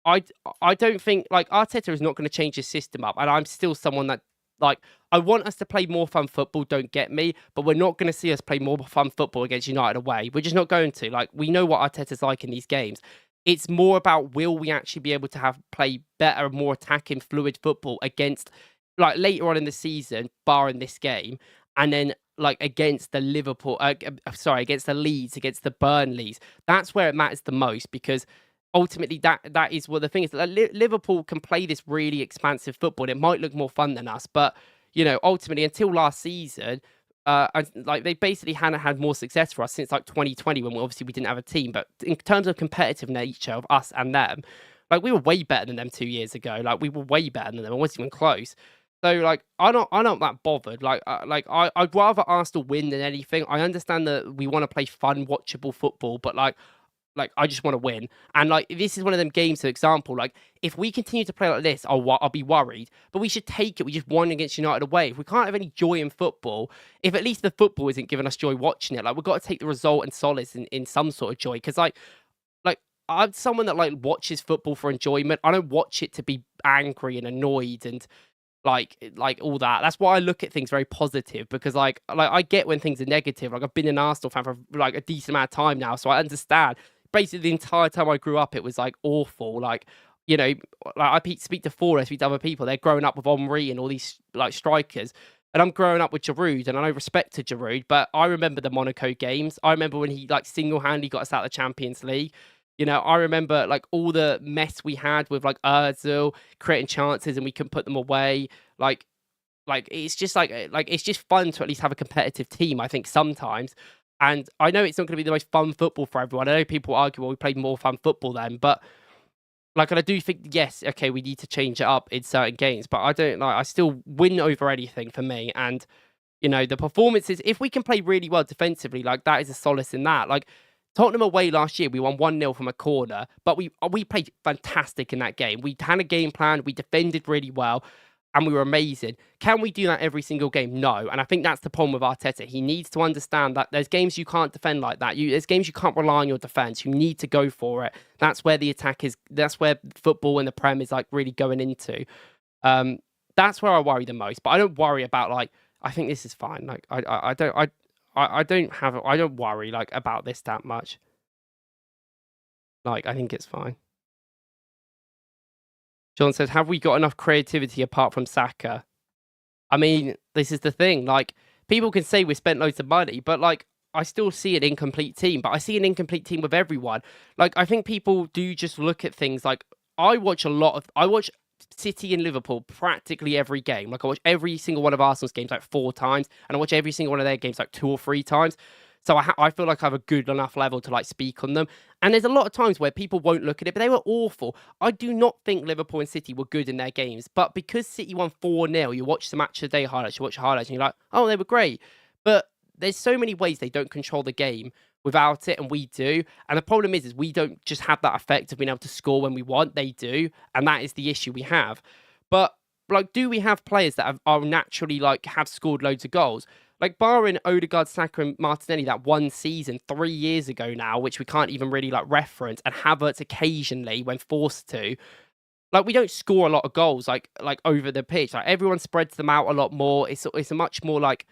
I I don't think, like, Arteta is not going to change his system up, and I'm still someone that, like, I want us to play more fun football. Don't get me, but we're not going to see us play more fun football against United away. We're just not going to. Like, we know what Arteta's like in these games. It's more about, will we actually be able to have play better, more attacking, fluid football against, like, later on in the season, barring this game, and then like against the Liverpool, sorry, against the Leeds, against the Burnleys. That's where it matters the most, because ultimately that is what the thing is. Like, Liverpool can play this really expansive football. It might look more fun than us, but you know, ultimately, until last season, like, they basically hadn't had more success for us since like 2020, when obviously we didn't have a team. But in terms of competitive nature of us and them, like, we were way better than them 2 years ago. Like, we were way better than them. It wasn't even close. So like, I'm not that bothered. Like, I'd rather Arsenal win than anything. I understand that we want to play fun, watchable football, but like, I just want to win. And like, this is one of them games, for example. Like, if we continue to play like this, I'll be worried. But we should take it. We just won against United away. If we can't have any joy in football, if at least the football isn't giving us joy watching it, like, we've got to take the result and solace in some sort of joy. Because like, I'm someone that like watches football for enjoyment. I don't watch it to be angry and annoyed and like all that. That's why I look at things very positive, because like I get when things are negative. Like, I've been an Arsenal fan for like a decent amount of time now, so I understand. Basically, the entire time I grew up, it was like awful. Like, you know, like, speak to Forest, speak to other people. They're growing up with Henry and all these like strikers, and I'm growing up with Giroud, and I know respect to Giroud, but I remember the Monaco games. I remember when he like single-handedly got us out of the Champions League. You know, I remember like all the mess we had with like Özil creating chances and we couldn't put them away. Like, it's just like it's just fun to at least have a competitive team, I think, sometimes. And I know it's not going to be the most fun football for everyone. I know people argue, well, we played more fun football then, but like, and I do think, yes, okay, we need to change it up in certain games, but I don't like. I still win over anything for me, and you know, the performances. If we can play really well defensively, like, that is a solace in that. Like, Tottenham away last year, we won 1-0 from a corner, but we played fantastic in that game. We had a game plan, we defended really well, and we were amazing. Can we do that every single game? No. And I think that's the problem with Arteta. He needs to understand that there's games you can't defend like that. There's games you can't rely on your defense. You need to go for it. That's where the attack is. That's where football in the Prem is like really going into. That's where I worry the most. But I don't worry about like. I think this is fine. Like, I don't worry like about this that much. Like, I think it's fine. John says, have we got enough creativity apart from Saka? I mean, this is the thing. Like, people can say we spent loads of money, but like, I still see an incomplete team, but I see an incomplete team with everyone. Like, I think people do just look at things like I watch City and Liverpool practically every game. Like, I watch every single one of Arsenal's games like 4 times, and I watch every single one of their games like 2 or 3 times. So I feel like I have a good enough level to like speak on them. And there's a lot of times where people won't look at it, but they were awful. I do not think Liverpool and City were good in their games, but because City won 4-0, you watch the match of the day highlights, you watch the highlights, and you're like, oh, they were great. But there's so many ways they don't control the game without it, and we do. And the problem is we don't just have that effect of being able to score when we want. They do, and that is the issue we have. But like, do we have players that are naturally like have scored loads of goals? Like, barring Odegaard, Saka, and Martinelli that one season 3 years ago now, which we can't even really like reference, and Havertz occasionally when forced to. Like, we don't score a lot of goals like over the pitch. Like, everyone spreads them out a lot more. It's a much more like,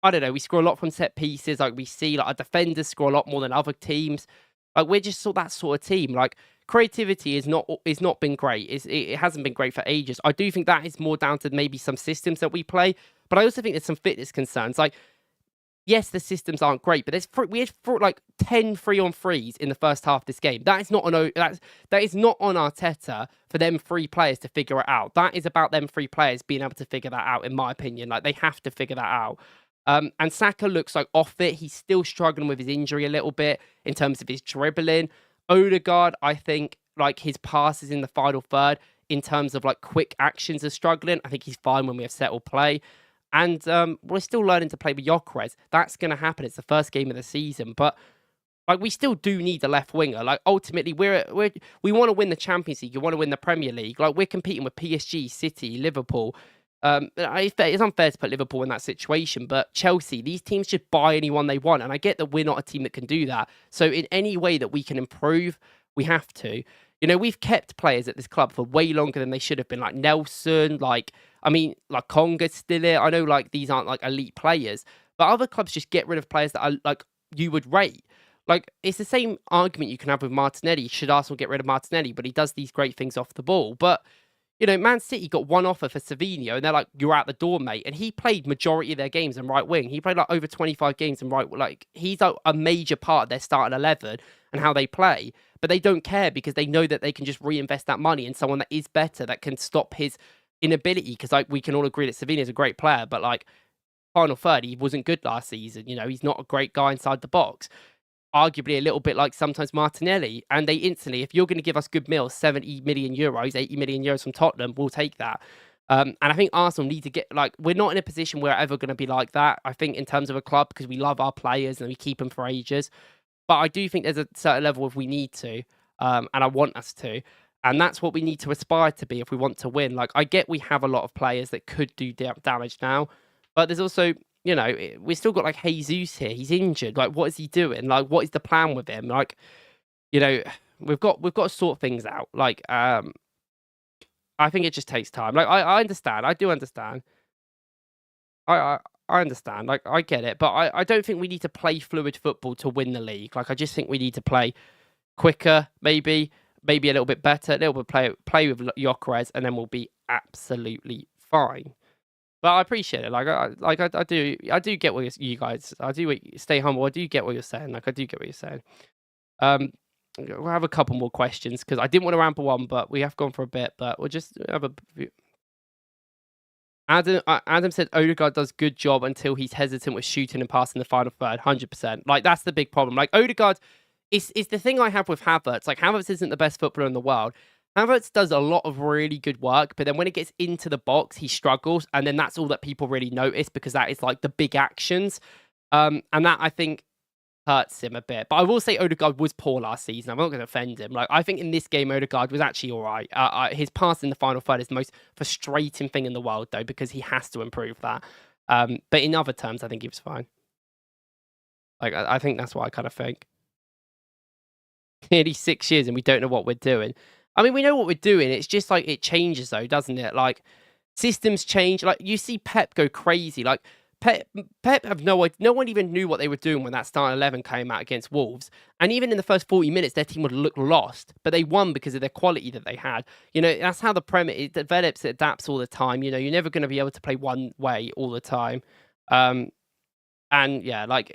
I don't know, we score a lot from set pieces. Like, we see like our defenders score a lot more than other teams. Like, we're just that sort of team. Like, creativity is not been great. It hasn't been great for ages. I do think that is more down to maybe some systems that we play, but I also think there's some fitness concerns. Like, yes, the systems aren't great, but we had like 10 3-on-3s in the first half of this game. That is not on Arteta for them 3 players to figure it out. That is about them 3 players being able to figure that out, in my opinion. Like, they have to figure that out. And Saka looks like off it. He's still struggling with his injury a little bit in terms of his dribbling. Odegaard, I think, like, his passes in the final third in terms of like quick actions are struggling. I think he's fine when we have settled play. And we're still learning to play with Woklz. That's going to happen. It's the first game of the season. But like, we still do need a left winger. Like, ultimately, we want to win the Champions League. You want to win the Premier League. Like, we're competing with PSG, City, Liverpool. It's unfair to put Liverpool in that situation, but Chelsea, these teams just buy anyone they want. And I get that we're not a team that can do that. So in any way that we can improve, we have to. You know, we've kept players at this club for way longer than they should have been. Like Nelson, like Conga's still here. I know like these aren't like elite players, but other clubs just get rid of players that are like you would rate. Like, it's the same argument you can have with Martinelli. Should Arsenal get rid of Martinelli? But he does these great things off the ball. But you know, Man City got one offer for Savinho, and they're like, "You're out the door, mate." And he played majority of their games in right wing. He played like over 25 games in right. Like, he's a major part of their starting 11 and how they play. But they don't care because they know that they can just reinvest that money in someone that is better, that can stop his inability. Because like, we can all agree that Savinho is a great player, but like, final third, he wasn't good last season. You know, he's not a great guy inside the box. Arguably a little bit like sometimes Martinelli, and they instantly, if you're going to give us good meals, 70 million euros, 80 million euros from Tottenham, we'll take that. And I think Arsenal need to get, like, we're not in a position where we're ever going to be like that, I think, in terms of a club, because we love our players and we keep them for ages. But I do think there's a certain level if we need to, and I want us to. And that's what we need to aspire to be if we want to win. Like, I get we have a lot of players that could do damage now, but there's also, you know, we've still got like Jesus here. He's injured. Like, what is he doing? Like, what is the plan with him? Like, you know, we've got to sort things out. Like, I think it just takes time. Like, I understand. I do understand. I understand. Like, I get it. But I don't think we need to play fluid football to win the league. Like, I just think we need to play quicker, maybe a little bit better, a little bit play with Woklz, and then we'll be absolutely fine. But I appreciate it. I do get what you guys. Stay humble. I do get what you're saying. Like, I do get what you're saying. We'll have a couple more questions because I didn't want to ramble on, but we have gone for a bit. But we'll just have a. Adam said Odegaard does good job until he's hesitant with shooting and passing the final third. 100%. Like, that's the big problem. Like, Odegaard is the thing I have with Havertz. Like, Havertz isn't the best footballer in the world. Havertz does a lot of really good work, but then when it gets into the box, he struggles, and then that's all that people really notice because that is like the big actions, and that I think hurts him a bit. But I will say Odegaard was poor last season. I'm not going to offend him. Like, I think in this game Odegaard was actually all right. His pass in the final third is the most frustrating thing in the world, though, because he has to improve that. But in other terms, I think he was fine. Like, I think that's what I kind of think. Nearly 6 years and we don't know what we're doing. I mean, we know what we're doing. It's just like it changes, though, doesn't it? Like, systems change. Like, you see Pep go crazy. Like, Pep have no idea. No one even knew what they were doing when that starting 11 came out against Wolves. And even in the first 40 minutes, their team would look lost. But they won because of their quality that they had. You know, that's how the Premier, it develops, it adapts all the time. You know, you're never going to be able to play one way all the time. And yeah, like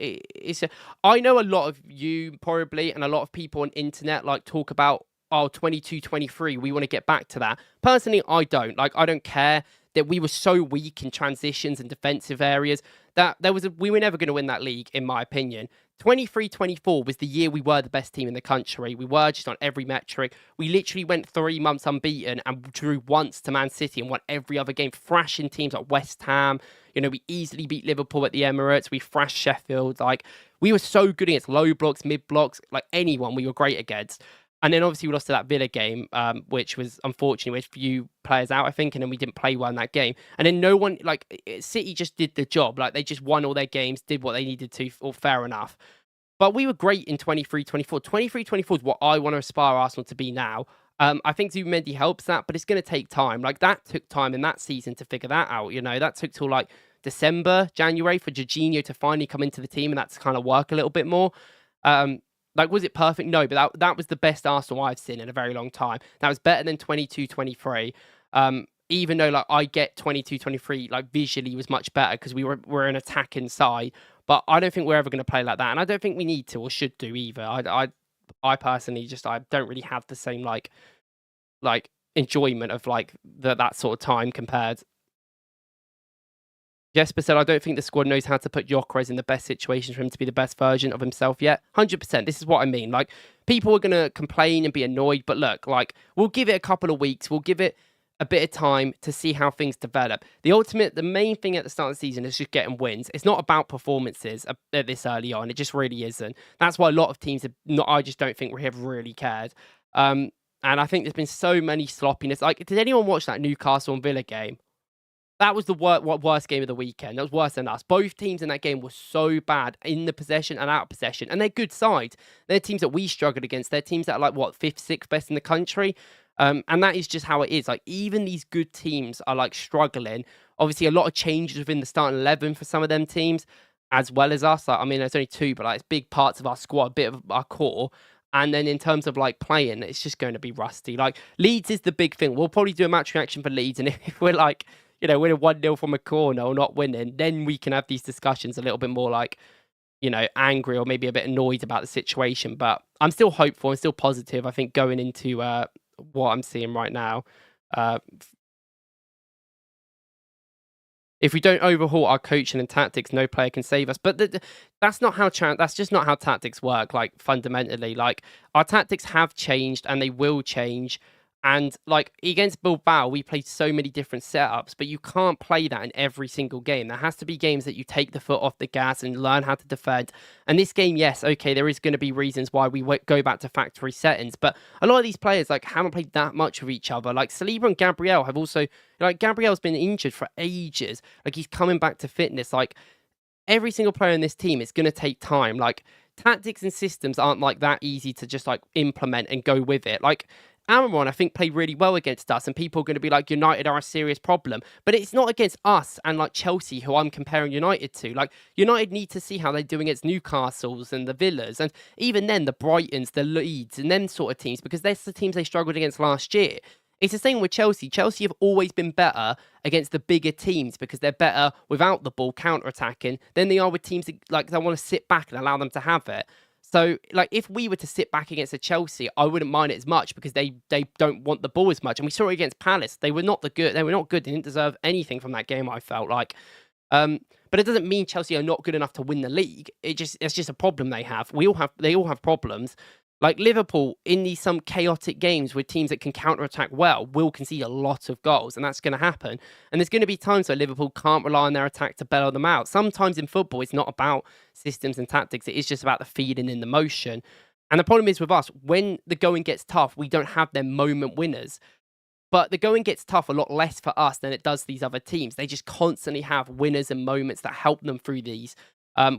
I know a lot of you probably and a lot of people on internet like talk about, oh, 22, 23, we want to get back to that. Personally, I don't. Like, I don't care that we were so weak in transitions and defensive areas that we were never going to win that league, in my opinion. 23, 24 was the year we were the best team in the country. We were just on every metric. We literally went 3 months unbeaten and drew once to Man City and won every other game, thrashing teams like West Ham. You know, we easily beat Liverpool at the Emirates. We thrashed Sheffield. Like, we were so good against low blocks, mid blocks, like anyone we were great against. And then obviously we lost to that Villa game, which was unfortunate with few players out, I think, and then we didn't play well in that game. And then no one, like, City just did the job. Like, they just won all their games, did what they needed to, or fair enough. But we were great in 23, 24. 23, 24 is what I want to aspire Arsenal to be now. I think Zubimendi helps that, but it's going to take time. Like, that took time in that season to figure that out. You know, that took till like December, January for Jorginho to finally come into the team and that's kind of work a little bit more. Like, was it perfect? No, but that was the best Arsenal I've seen in a very long time. That was better than 22, 23. Even though, like, I get 22, 23, like, visually was much better because we're an attacking side. But I don't think we're ever going to play like that. And I don't think we need to or should do either. I personally just, I don't really have the same, like enjoyment of, like, that sort of time compared. Jesper said, I don't think the squad knows how to put Gyökeres in the best situations for him to be the best version of himself yet. 100%. This is what I mean. Like, people are going to complain and be annoyed, but look, like, we'll give it a couple of weeks. We'll give it a bit of time to see how things develop. The main thing at the start of the season is just getting wins. It's not about performances at this early on. It just really isn't. That's why a lot of teams have not, I just don't think we have really cared. And I think there's been so many sloppiness. Like, did anyone watch that Newcastle and Villa game? That was the worst game of the weekend. That was worse than us. Both teams in that game were so bad in the possession and out of possession. And they're good sides. They're teams that we struggled against. They're teams that are like, what, 5th, 6th best in the country? And that is just how it is. Like, even these good teams are, like, struggling. Obviously, a lot of changes within the starting 11 for some of them teams, as well as us. Like, I mean, there's only 2, but, like, it's big parts of our squad, a bit of our core. And then in terms of, like, playing, it's just going to be rusty. Like, Leeds is the big thing. We'll probably do a match reaction for Leeds. And if we're, like, you know, winning 1-0 from a corner or not winning, then we can have these discussions a little bit more, like, you know, angry or maybe a bit annoyed about the situation. But I'm still hopeful and still positive, I think, going into what I'm seeing right now. If we don't overhaul our coaching and tactics, no player can save us. But that's not how that's just not how tactics work. Like, fundamentally, like, our tactics have changed and they will change. And, like, against Bilbao, we played so many different setups, but you can't play that in every single game. There has to be games that you take the foot off the gas and learn how to defend. And this game, yes, okay, there is going to be reasons why we go back to factory settings, but a lot of these players, like, haven't played that much with each other. Like, Saliba and Gabriel have also, like, Gabriel's been injured for ages. Like, he's coming back to fitness. Like, every single player in this team is going to take time. Like, tactics and systems aren't, like, that easy to just, like, implement and go with it. Like, Aaron, I think, played really well against us, and people are going to be like, United are a serious problem. But it's not against us and, like, Chelsea, who I'm comparing United to. Like, United need to see how they're doing against Newcastles and the Villas, and even then, the Brightons, the Leeds, and them sort of teams, because that's the teams they struggled against last year. It's the same with Chelsea. Chelsea have always been better against the bigger teams because they're better without the ball, counter-attacking, than they are with teams that, like, they want to sit back and allow them to have it. So, like, if we were to sit back against a Chelsea, I wouldn't mind it as much because they don't want the ball as much. And we saw it against Palace. They were not good. They were not good. They didn't deserve anything from that game, I felt like. But it doesn't mean Chelsea are not good enough to win the league. It's just a problem they have. They all have problems. Like, Liverpool, in these some chaotic games with teams that can counter-attack well, will concede a lot of goals, and that's going to happen. And there's going to be times where Liverpool can't rely on their attack to bail them out. Sometimes in football, it's not about systems and tactics. It is just about the feeding in the motion. And the problem is with us, when the going gets tough, we don't have them moment winners. But the going gets tough a lot less for us than it does these other teams. They just constantly have winners and moments that help them through these,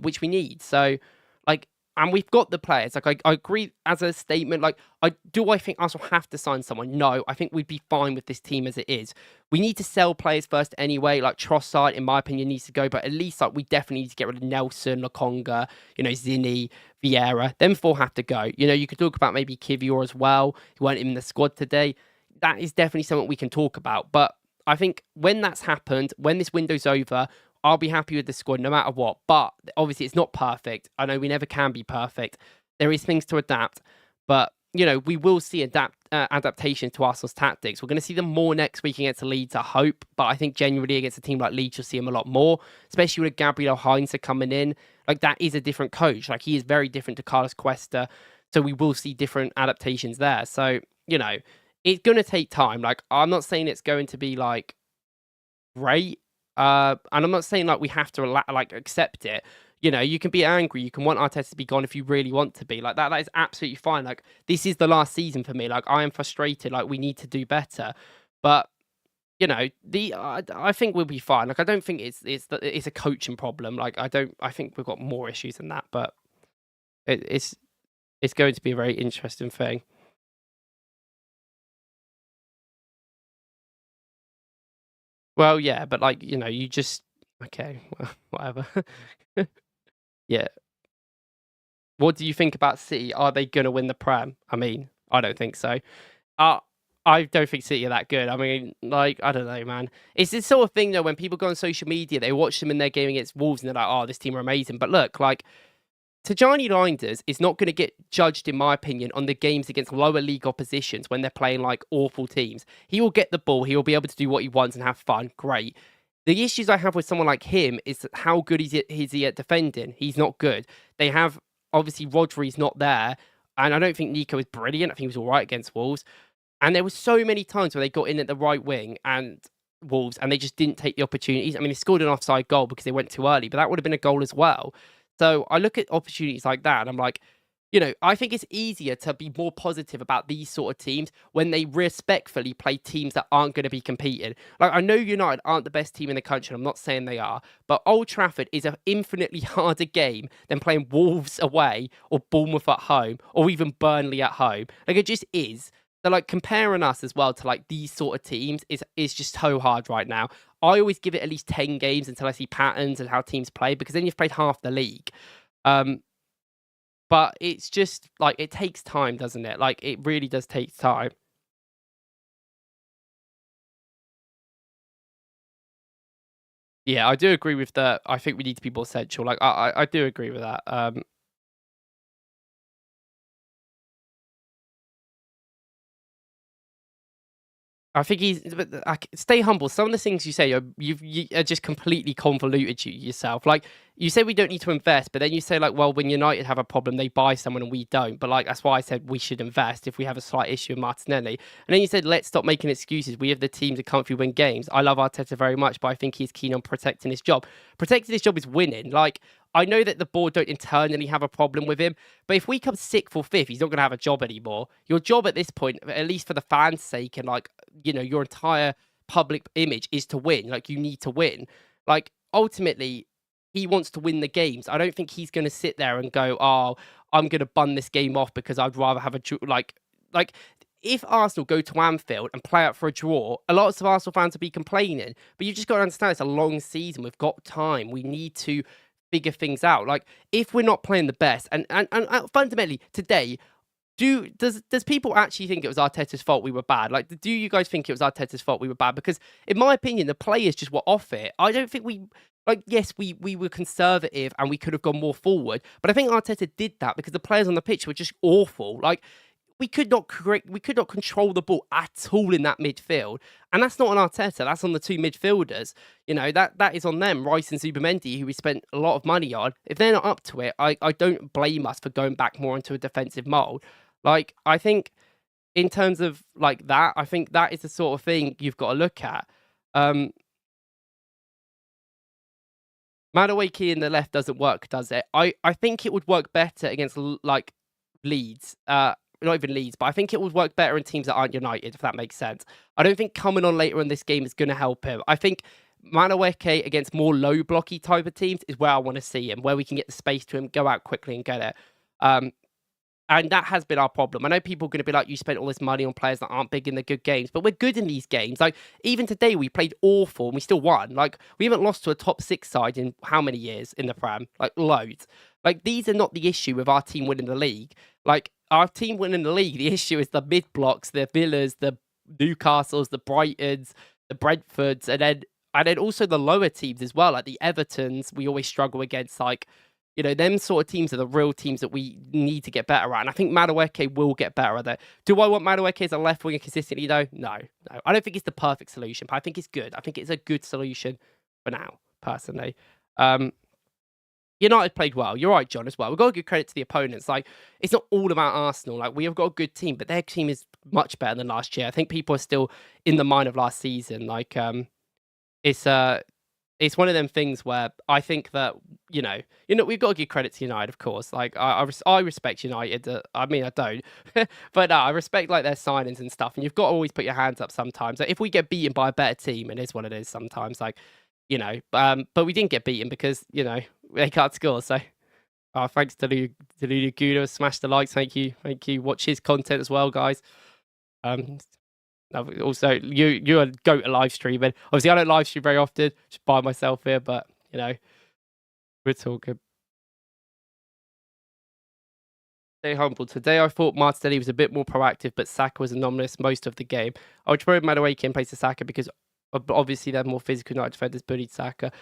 which we need. So, like, and we've got the players. Like, I agree as a statement. Like, I think Arsenal have to sign someone? No, I think we'd be fine with this team as it is. We need to sell players first anyway. Like, Trossard, in my opinion, needs to go. But at least, like, we definitely need to get rid of Nelson, Lokonga, you know, Zinni, Vieira. Them 4 have to go. You know, you could talk about maybe Kivior as well. He weren't in the squad today. That is definitely something we can talk about. But I think when that's happened, when this window's over, I'll be happy with the squad no matter what. But obviously, it's not perfect. I know we never can be perfect. There is things to adapt, but we will see adaptation to Arsenal's tactics. We're going to see them more next week against Leeds, I hope. But I think genuinely against a team like Leeds, you'll see them a lot more, especially with Gabriel Heinze coming in. Like, that is a different coach. Like, he is very different to Carlos Cuesta. So we will see different adaptations there. So, it's going to take time. Like, I'm not saying it's going to be like great. And I'm not saying like we have to like accept it. You can be angry. You can want Arteta to be gone if you really want to be like that. That is absolutely fine. Like, this is the last season for me. Like, I am frustrated. Like, we need to do better. But I think we'll be fine. Like, I don't think it's a coaching problem. Like, I think we've got more issues than that. But it's going to be a very interesting thing. Well, yeah, but like you just okay. Well, whatever. Yeah. What do you think about City? Are they going to win the Prem? I mean, I don't think so. Uh, I don't think City are that good. I mean, like, I don't know, man. It's this sort of thing, though, when people go on social media, they watch them in their game against Wolves and they're like, oh, this team are amazing. But look, like, Tijani Reinders is not going to get judged, in my opinion, on the games against lower league oppositions when they're playing, like, awful teams. He will get the ball. He will be able to do what he wants and have fun. Great. The issues I have with someone like him is how good is he at defending? He's not good. They have, obviously, Rodri's not there. And I don't think Nico is brilliant. I think he was all right against Wolves. And there were so many times where they got in at the right wing and Wolves, and they just didn't take the opportunities. I mean, they scored an offside goal because they went too early, but that would have been a goal as well. So I look at opportunities like that, and I'm like, I think it's easier to be more positive about these sort of teams when they respectfully play teams that aren't going to be competing. Like, I know United aren't the best team in the country, and I'm not saying they are, but Old Trafford is an infinitely harder game than playing Wolves away or Bournemouth at home or even Burnley at home. Like, it just is. So, like, comparing us as well to, like, these sort of teams is just so hard right now. I always give it at least 10 games until I see patterns and how teams play, because then you've played half the league. But it's just, like, it takes time, doesn't it? Like, it really does take time. Yeah, I do agree with that. I think we need to be more central. Like, I do agree with that. I think stay humble. Some of the things you say you are just completely convoluted yourself. Like, you say we don't need to invest, but then you say, like, well, when United have a problem, they buy someone and we don't. But, like, that's why I said we should invest if we have a slight issue with Martinelli. And then you said, let's stop making excuses. We have the team to comfortably win games. I love Arteta very much, but I think he's keen on protecting his job. Protecting his job is winning. Like, I know that the board don't internally have a problem with him, but if we come sixth or fifth, he's not going to have a job anymore. Your job at this point, at least for the fans' sake and, like, your entire public image, is to win. Like, you need to win. Like, ultimately, he wants to win the games. I don't think he's going to sit there and go, oh, I'm going to bun this game off because I'd rather have a like if Arsenal go to Anfield and play out for a draw, a lot of Arsenal fans will be complaining. But you've just got to understand, it's a long season. We've got time. We need to figure things out. Like, if we're not playing the best, and fundamentally today, does people actually think it was Arteta's fault we were bad? Like, do you guys think it was Arteta's fault we were bad? Because in my opinion, the players just were off it. I don't think yes, we were conservative and we could have gone more forward, but I think Arteta did that because the players on the pitch were just awful. Like, we could not control the ball at all in that midfield. And that's not on Arteta, that's on the two midfielders. That is on them, Rice and Zubimendi, who we spent a lot of money on. If they're not up to it, I don't blame us for going back more into a defensive mould. Like, I think in terms of, like, that, I think that is the sort of thing you've got to look at. Madueke in the left doesn't work, does it? I think it would work better against, like, Leeds. Not even Leeds, but I think it would work better in teams that aren't United, if that makes sense. I don't think coming on later in this game is going to help him. I think Madueke against more low blocky type of teams is where I want to see him, where we can get the space to him, go out quickly and get it. And that has been our problem. I know people are going to be like, you spent all this money on players that aren't big in the good games, but we're good in these games. Like, even today, we played awful and we still won. Like, we haven't lost to a top six side in how many years in the Prem? Like, loads. Like, these are not the issue with our team winning the league. Like, our team winning the league, the issue is the mid blocks, the Villas, the Newcastles, the Brightons, the Brentfords, and then And then also the lower teams as well, like the Evertons, we always struggle against. Like, them sort of teams are the real teams that we need to get better at. And I think Madueke will get better at that. Do I want Madueke as a left winger consistently though? No. I don't think it's the perfect solution, but I think it's good. I think it's a good solution for now, personally. United played well. You're right, John, as well. We've got to give credit to the opponents. Like, it's not all about Arsenal. Like, we have got a good team, but their team is much better than last year. I think people are still in the mind of last season. Like, it's one of them things where I think that we've got to give credit to United, of course. Like, I respect United. I mean, I don't, but no, I respect like their signings and stuff. And you've got to always put your hands up sometimes. Like, if we get beaten by a better team, it is what it is sometimes. Like, but we didn't get beaten because they can't score. So, thanks to Luguna, smash the likes. Thank you. Watch his content as well, guys. Also, you're a go to live streaming. Obviously, I don't live stream very often, just by myself here, but we're talking. Stay humble. Today, I thought Martinelli was a bit more proactive, but Saka was anomalous most of the game. I would throw Madueke in place of Saka because obviously they're more physical United defenders bullied Saka.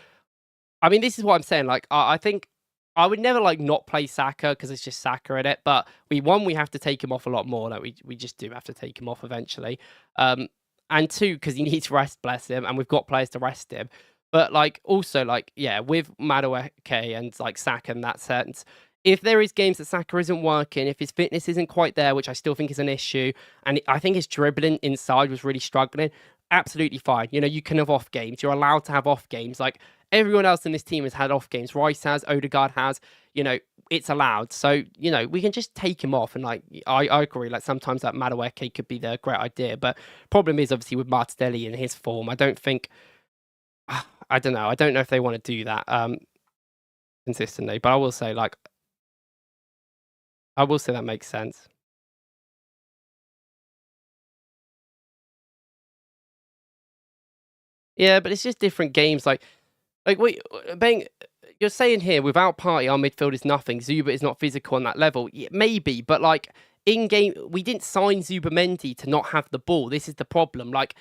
I mean, this is what I'm saying. Like, I think I would never like not play Saka because it's just Saka in it. But we have to take him off a lot more. Like we just do have to take him off eventually. And two, because he needs rest, bless him, and we've got players to rest him. But like also like with Madueke and like Saka in that sense, if there is games that Saka isn't working, if his fitness isn't quite there, which I still think is an issue, and I think his dribbling inside was really struggling, absolutely fine. You can have off games. You're allowed to have off games. Like everyone else in this team has had off games. Rice has, Odegaard has. It's allowed. So we can just take him off. And like I agree. Like sometimes that Madueke could be the great idea, but problem is obviously with Martinelli in his form. I don't think. I don't know. I don't know if they want to do that consistently. But I will say that makes sense. Yeah, but it's just different games. Like wait, Bang, you're saying here without Party, our midfield is nothing. Zuba is not physical on that level. Yeah, maybe, but like in game, we didn't sign Zubimendi to not have the ball. This is the problem. Like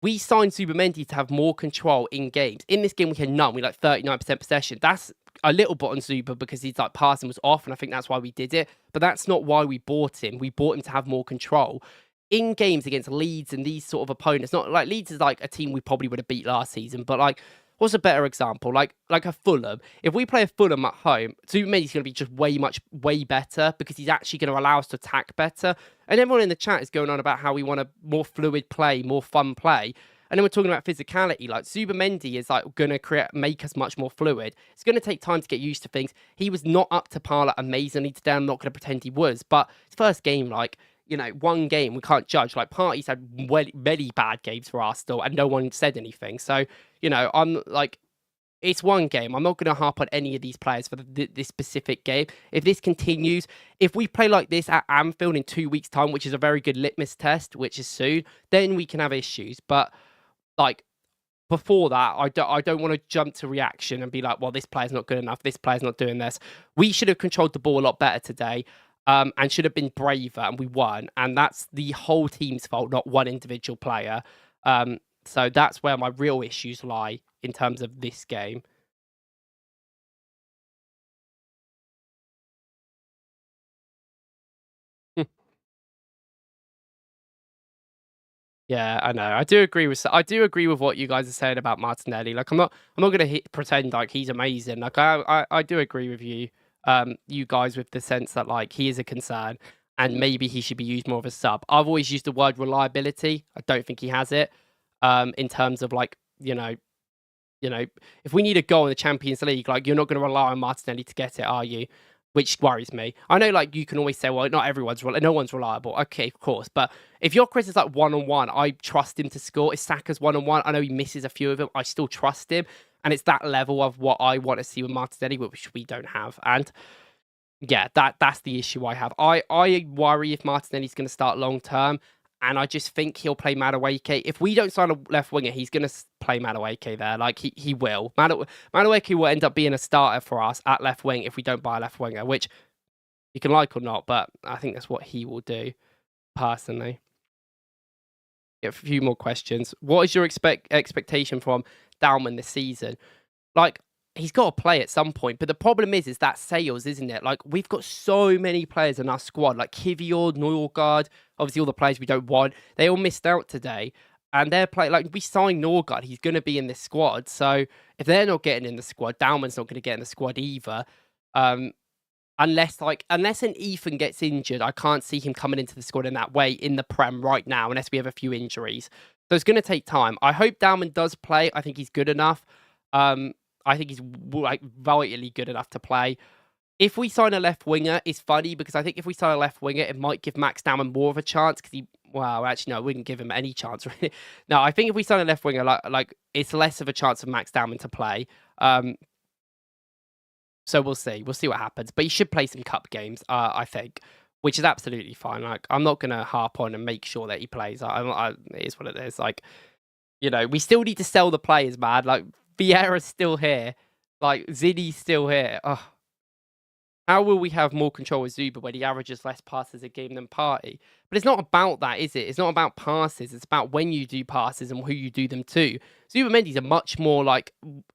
we signed Zubimendi to have more control in games. In this game, we had none. We like 39% possession. That's a little bit on Zuba because his like passing was off, and I think that's why we did it. But that's not why we bought him. We bought him to have more control. In games against Leeds and these sort of opponents, not like Leeds is like a team we probably would have beat last season, but like what's a better example? Like a Fulham. If we play a Fulham at home, Zubimendi's going to be just way better because he's actually going to allow us to attack better. And everyone in the chat is going on about how we want a more fluid play, more fun play. And then we're talking about physicality. Like Zubimendi is like going to make us much more fluid. It's going to take time to get used to things. He was not up to par like, amazingly today. I'm not going to pretend he was, but his first game, like one game, we can't judge. Like, Party's had many bad games for Arsenal, and no one said anything. So, I'm like, it's one game. I'm not going to harp on any of these players for this specific game. If this continues, if we play like this at Anfield in 2 weeks' time, which is a very good litmus test, which is soon, then we can have issues. But, like, before that, I don't want to jump to reaction and be like, well, this player's not good enough. This player's not doing this. We should have controlled the ball a lot better today. And should have been braver, and we won. And that's the whole team's fault, not one individual player. So that's where my real issues lie in terms of this game. Yeah, I know. I do agree with what you guys are saying about Martinelli. Like, I'm not gonna pretend like he's amazing. Like, I do agree with you, you guys, with the sense that like he is a concern and maybe he should be used more of a sub. I've always used the word reliability. I don't think he has it. In terms of like if we need a goal in the Champions League, like you're not going to rely on Martinelli to get it, are you? Which worries me. I know, like you can always say, well, not everyone's no one's reliable. Okay, of course, but if your Chris is like 1-on-1, I trust him to score. If Saka's 1-on-1, I know he misses a few of them. I still trust him, and it's that level of what I want to see with Martinelli, which we don't have. And yeah, that's the issue I have. I worry if Martinelli's going to start long term. And I just think he'll play Madueke. If we don't sign a left winger, he's going to play Madueke there. Like, he will. Madueke will end up being a starter for us at left wing if we don't buy a left winger, which you can like or not, but I think that's what he will do, personally. get a few more questions. What is your expectation from Dalman this season? Like, he's got to play at some point, but the problem is that sales, isn't it? Like, we've got so many players in our squad, like Kivior, Norgard, obviously all the players we don't want. They all missed out today, and they're playing, like, we signed Norgard. He's going to be in this squad. So if they're not getting in the squad, Dalman's not going to get in the squad either. Unless an Ethan gets injured, I can't see him coming into the squad in that way in the Prem right now, unless we have a few injuries. So it's going to take time. I hope Dalman does play. I think he's good enough. I think he's like vitally good enough to play. If we sign a left winger, it's funny because I think if we sign a left winger, it might give Max Dalman more of a chance because actually no, it wouldn't give him any chance. Really. No, I think if we sign a left winger, like it's less of a chance of Max Dalman to play. So we'll see. We'll see what happens. But he should play some cup games, I think, which is absolutely fine. Like, I'm not going to harp on and make sure that he plays. It is what it is. Like, we still need to sell the players, man. Like, Vieira's still here. Like, Ziddy's still here. Oh. How will we have more control with Zuba when he averages less passes a game than Partey? But it's not about that, is it? It's not about passes. It's about when you do passes and who you do them to. Zuba Mendy's a much more like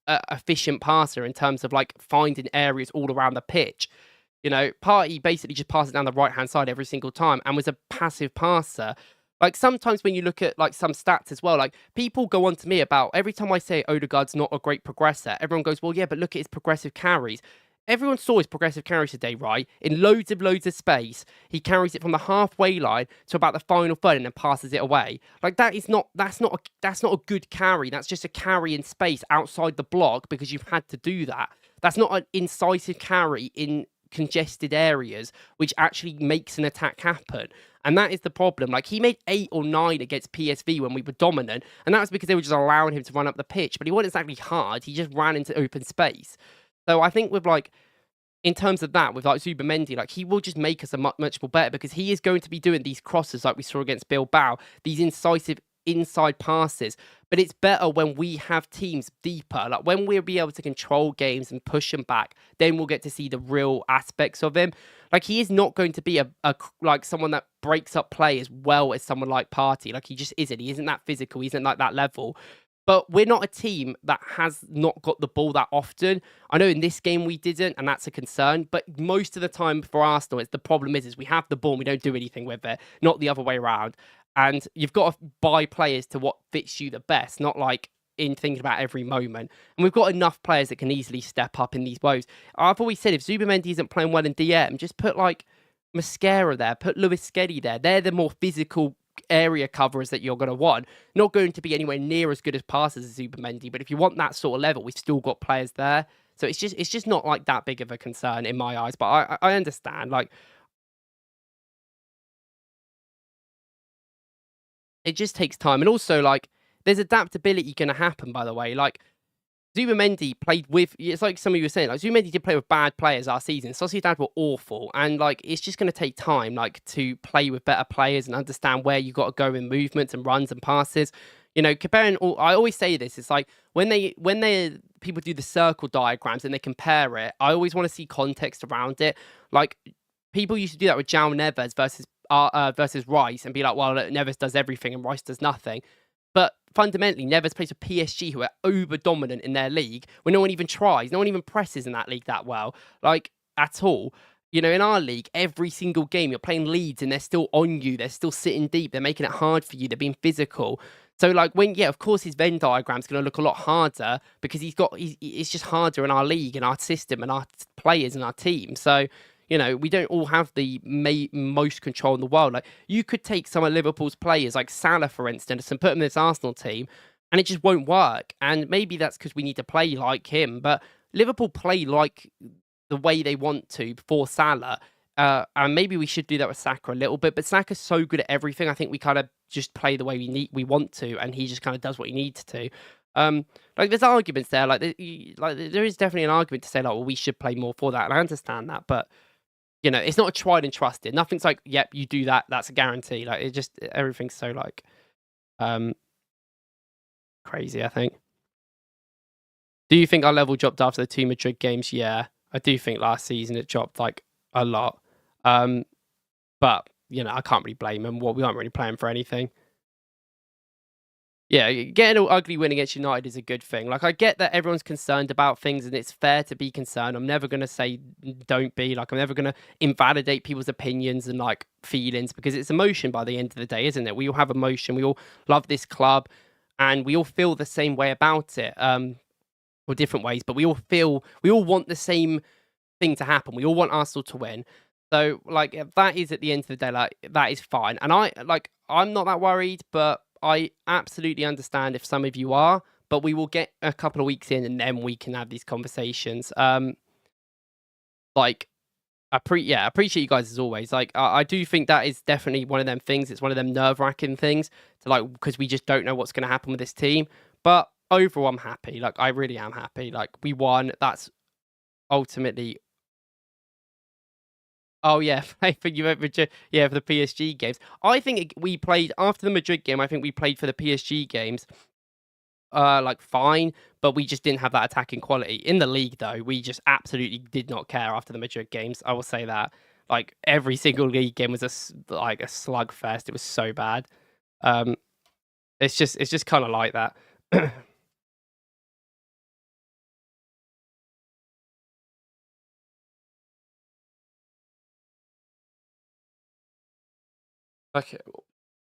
efficient passer in terms of like finding areas all around the pitch. Partey basically just passes down the right-hand side every single time and was a passive passer. Like sometimes when you look at like some stats as well, like people go on to me about every time I say Odegaard's not a great progressor, everyone goes, well, yeah, but look at his progressive carries. Everyone saw his progressive carries today, right? In loads of space, he carries it from the halfway line to about the final third and then passes it away. Like that's not a good carry. That's just a carry in space outside the block because you've had to do that. That's not an incisive carry in congested areas, which actually makes an attack happen. And that is the problem. Like, he made 8 or 9 against PSV when we were dominant, and that was because they were just allowing him to run up the pitch. But he wasn't exactly hard. He just ran into open space. So I think with like, in terms of that, with like Zuba Mendy, like he will just make us a much more better because he is going to be doing these crosses like we saw against Bilbao, these incisive inside passes. But it's better when we have teams deeper, like when we'll be able to control games and push them back, then we'll get to see the real aspects of him. Like he is not going to be a like someone that breaks up play as well as someone like Partey. Like he just isn't. He isn't that physical. He isn't like that level. But we're not a team that has not got the ball that often. I know in this game we didn't, and that's a concern. But most of the time for Arsenal, the problem is we have the ball and we don't do anything with it, not the other way around. And you've got to buy players to what fits you the best, not like in thinking about every moment. And we've got enough players that can easily step up in these woes. I've always said if Zuba Mendy isn't playing well in DM, just put like Mascara there, put Lewis Skelly there. They're the more physical area coverers that you're going to want. Not going to be anywhere near as good as passes as Zuba Mendy, but if you want that sort of level, we've still got players there. So it's just not like that big of a concern in my eyes. But I understand, like it just takes time, and also like there's adaptability going to happen. By the way, like Zuba Mendy played with, it's like some of you were saying, like Zuba Mendy did play with bad players last season. Sociedad were awful. And like, it's just going to take time, like to play with better players and understand where you got to go in movements and runs and passes. Comparing I always say this, it's like when people do the circle diagrams and they compare it, I always want to see context around it. Like people used to do that with João Neves versus Rice and be like, well, Neves does everything and Rice does nothing. But fundamentally, Neves plays for PSG, who are over-dominant in their league, where no one even tries. No one even presses in that league that well, like, at all. In our league, every single game, you're playing Leeds, and they're still on you. They're still sitting deep. They're making it hard for you. They're being physical. So, like, of course, his Venn diagram's going to look a lot harder because it's just harder in our league and our system and our players and our team. So, we don't all have the most control in the world. Like, you could take some of Liverpool's players, like Salah, for instance, and put him in this Arsenal team, and it just won't work. And maybe that's because we need to play like him. But Liverpool play like the way they want to for Salah. And maybe we should do that with Saka a little bit. But Saka's so good at everything. I think we kind of just play the way we want to, and he just kind of does what he needs to. Like there's arguments there. Like there is definitely an argument to say like, well, we should play more for that, and I understand that, but. It's not a tried and trusted. Nothing's like, yep, you do that. That's a guarantee. Like everything's so like, crazy. I think. Do you think our level dropped after the 2 Madrid games? Yeah, I do think last season it dropped like a lot. But I can't really blame them. We aren't really playing for anything. Yeah, getting an ugly win against United is a good thing. Like, I get that everyone's concerned about things, and it's fair to be concerned. I'm never gonna say don't be. Like, I'm never gonna invalidate people's opinions and like feelings because it's emotion by the end of the day, isn't it? We all have emotion. We all love this club, and we all feel the same way about it. Or different ways, but we all want the same thing to happen. We all want Arsenal to win. So, like, that is at the end of the day, like, that is fine. And I'm not that worried, but I absolutely understand if some of you are. But we will get a couple of weeks in, and then we can have these conversations. Like, appreciate you guys as always. Like, I do think that is definitely one of them things. It's one of them nerve-wracking things to like because we just don't know what's going to happen with this team. But overall, I'm happy. Like, I really am happy. Like, we won. That's ultimately. Oh yeah, for you yeah, for the PSG games. I think we played after the Madrid game. I think we played for the PSG games, like fine, but we just didn't have that attacking quality in the league. Though we just absolutely did not care after the Madrid games. I will say that. Like every single league game was like a slugfest. It was so bad. Um, it's just kind of like that. Okay.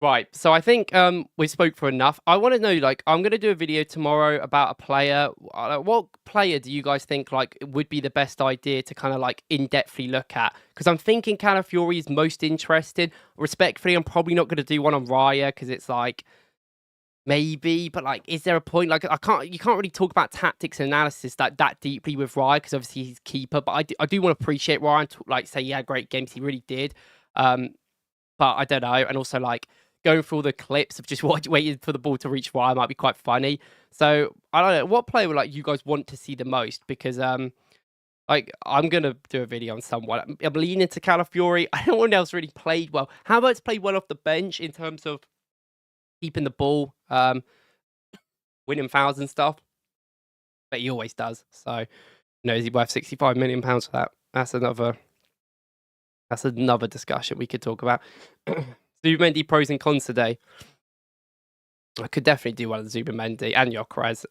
Right. So I think we spoke for enough. I want to know, like, I'm gonna do a video tomorrow about a player. What player do you guys think like would be the best idea to kind of like in-depthly look at? Because I'm thinking Calafiori is most interested. Respectfully, I'm probably not gonna do one on Raya because it's like maybe, but like, is there a point? Like, you can't really talk about tactics and analysis that deeply with Raya because obviously he's keeper. But I do want to appreciate Ryan. Like, say he had great games. He really did. Um, but I don't know. And also, like, going through all the clips of just waiting for the ball to reach Ryan might be quite funny. So I don't know. What player would like you guys want to see the most? Because like I'm gonna do a video on someone. I'm leaning to Calafiori. I don't know one else really played well. Havertz played well off the bench in terms of keeping the ball, winning fouls and stuff. But he always does. So is he worth £65 million for that? That's another discussion we could talk about. Zubimendi pros and cons today. I could definitely do one of Zubimendi and Gyökeres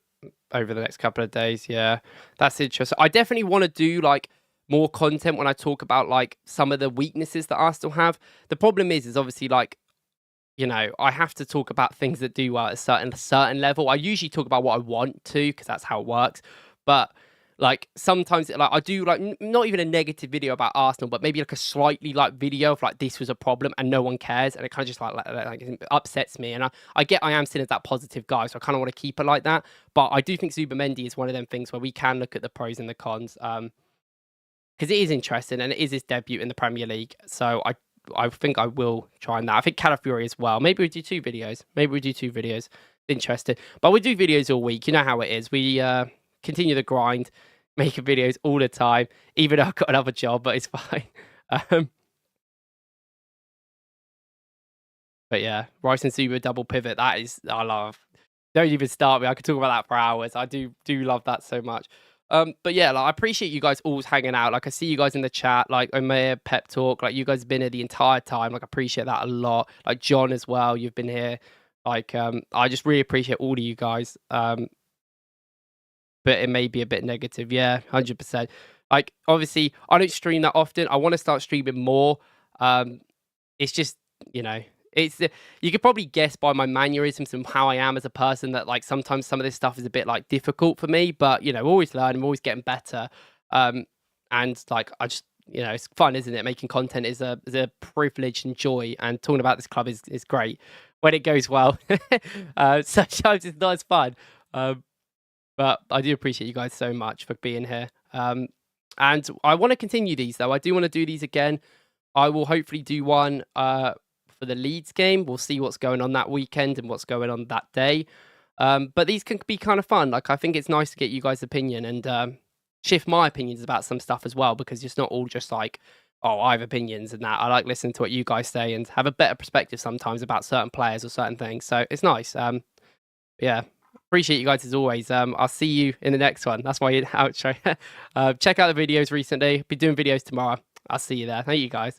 over the next couple of days. Yeah, that's interesting. I definitely want to do like more content when I talk about like some of the weaknesses that Arsenal have. The problem is obviously like I have to talk about things that do well at a certain level. I usually talk about what I want to because that's how it works. But like sometimes like I do like not even a negative video about Arsenal, but maybe like a slightly like video of like this was a problem and no one cares, and it kind of just like it upsets me. And I am seen as that positive guy, so I kind of want to keep it like that. But I do think Zubimendi is one of them things where we can look at the pros and the cons, because it is interesting and it is his debut in the Premier League. So I think I will try on that. I think Calafiori as well. Maybe we do two videos. Interesting. But we do videos all week. You know how it is. We continue the grind, making videos all the time, even though I've got another job, but it's fine. But yeah, Rice and Super double pivot. That is, I love. Don't even start me. I could talk about that for hours. I do love that so much. But yeah, like I appreciate you guys always hanging out. Like I see you guys in the chat, like Omer, Pep Talk, like you guys have been here the entire time. Like I appreciate that a lot. Like John as well, you've been here. Like I just really appreciate all of you guys. But it may be a bit negative. Yeah, 100%. Like obviously I don't stream that often. I want to start streaming more. It's just, it's you could probably guess by my mannerisms and how I am as a person that like sometimes some of this stuff is a bit like difficult for me, but always learning, I'm always getting better. And like I just it's fun, isn't it? Making content is a privilege and joy, and talking about this club is great when it goes well. Sometimes it's not as fun. But I do appreciate you guys so much for being here. And I want to continue these though. I do want to do these again. I will hopefully do one for the Leeds game. We'll see what's going on that weekend and what's going on that day. But these can be kind of fun. Like I think it's nice to get you guys' opinion and shift my opinions about some stuff as well, because it's not all just like, oh, I have opinions and that. I like listening to what you guys say and have a better perspective sometimes about certain players or certain things. So it's nice. Yeah. Appreciate you guys as always. I'll see you in the next one. That's my outro. Check out the videos recently. Be doing videos tomorrow. I'll see you there. Thank you guys.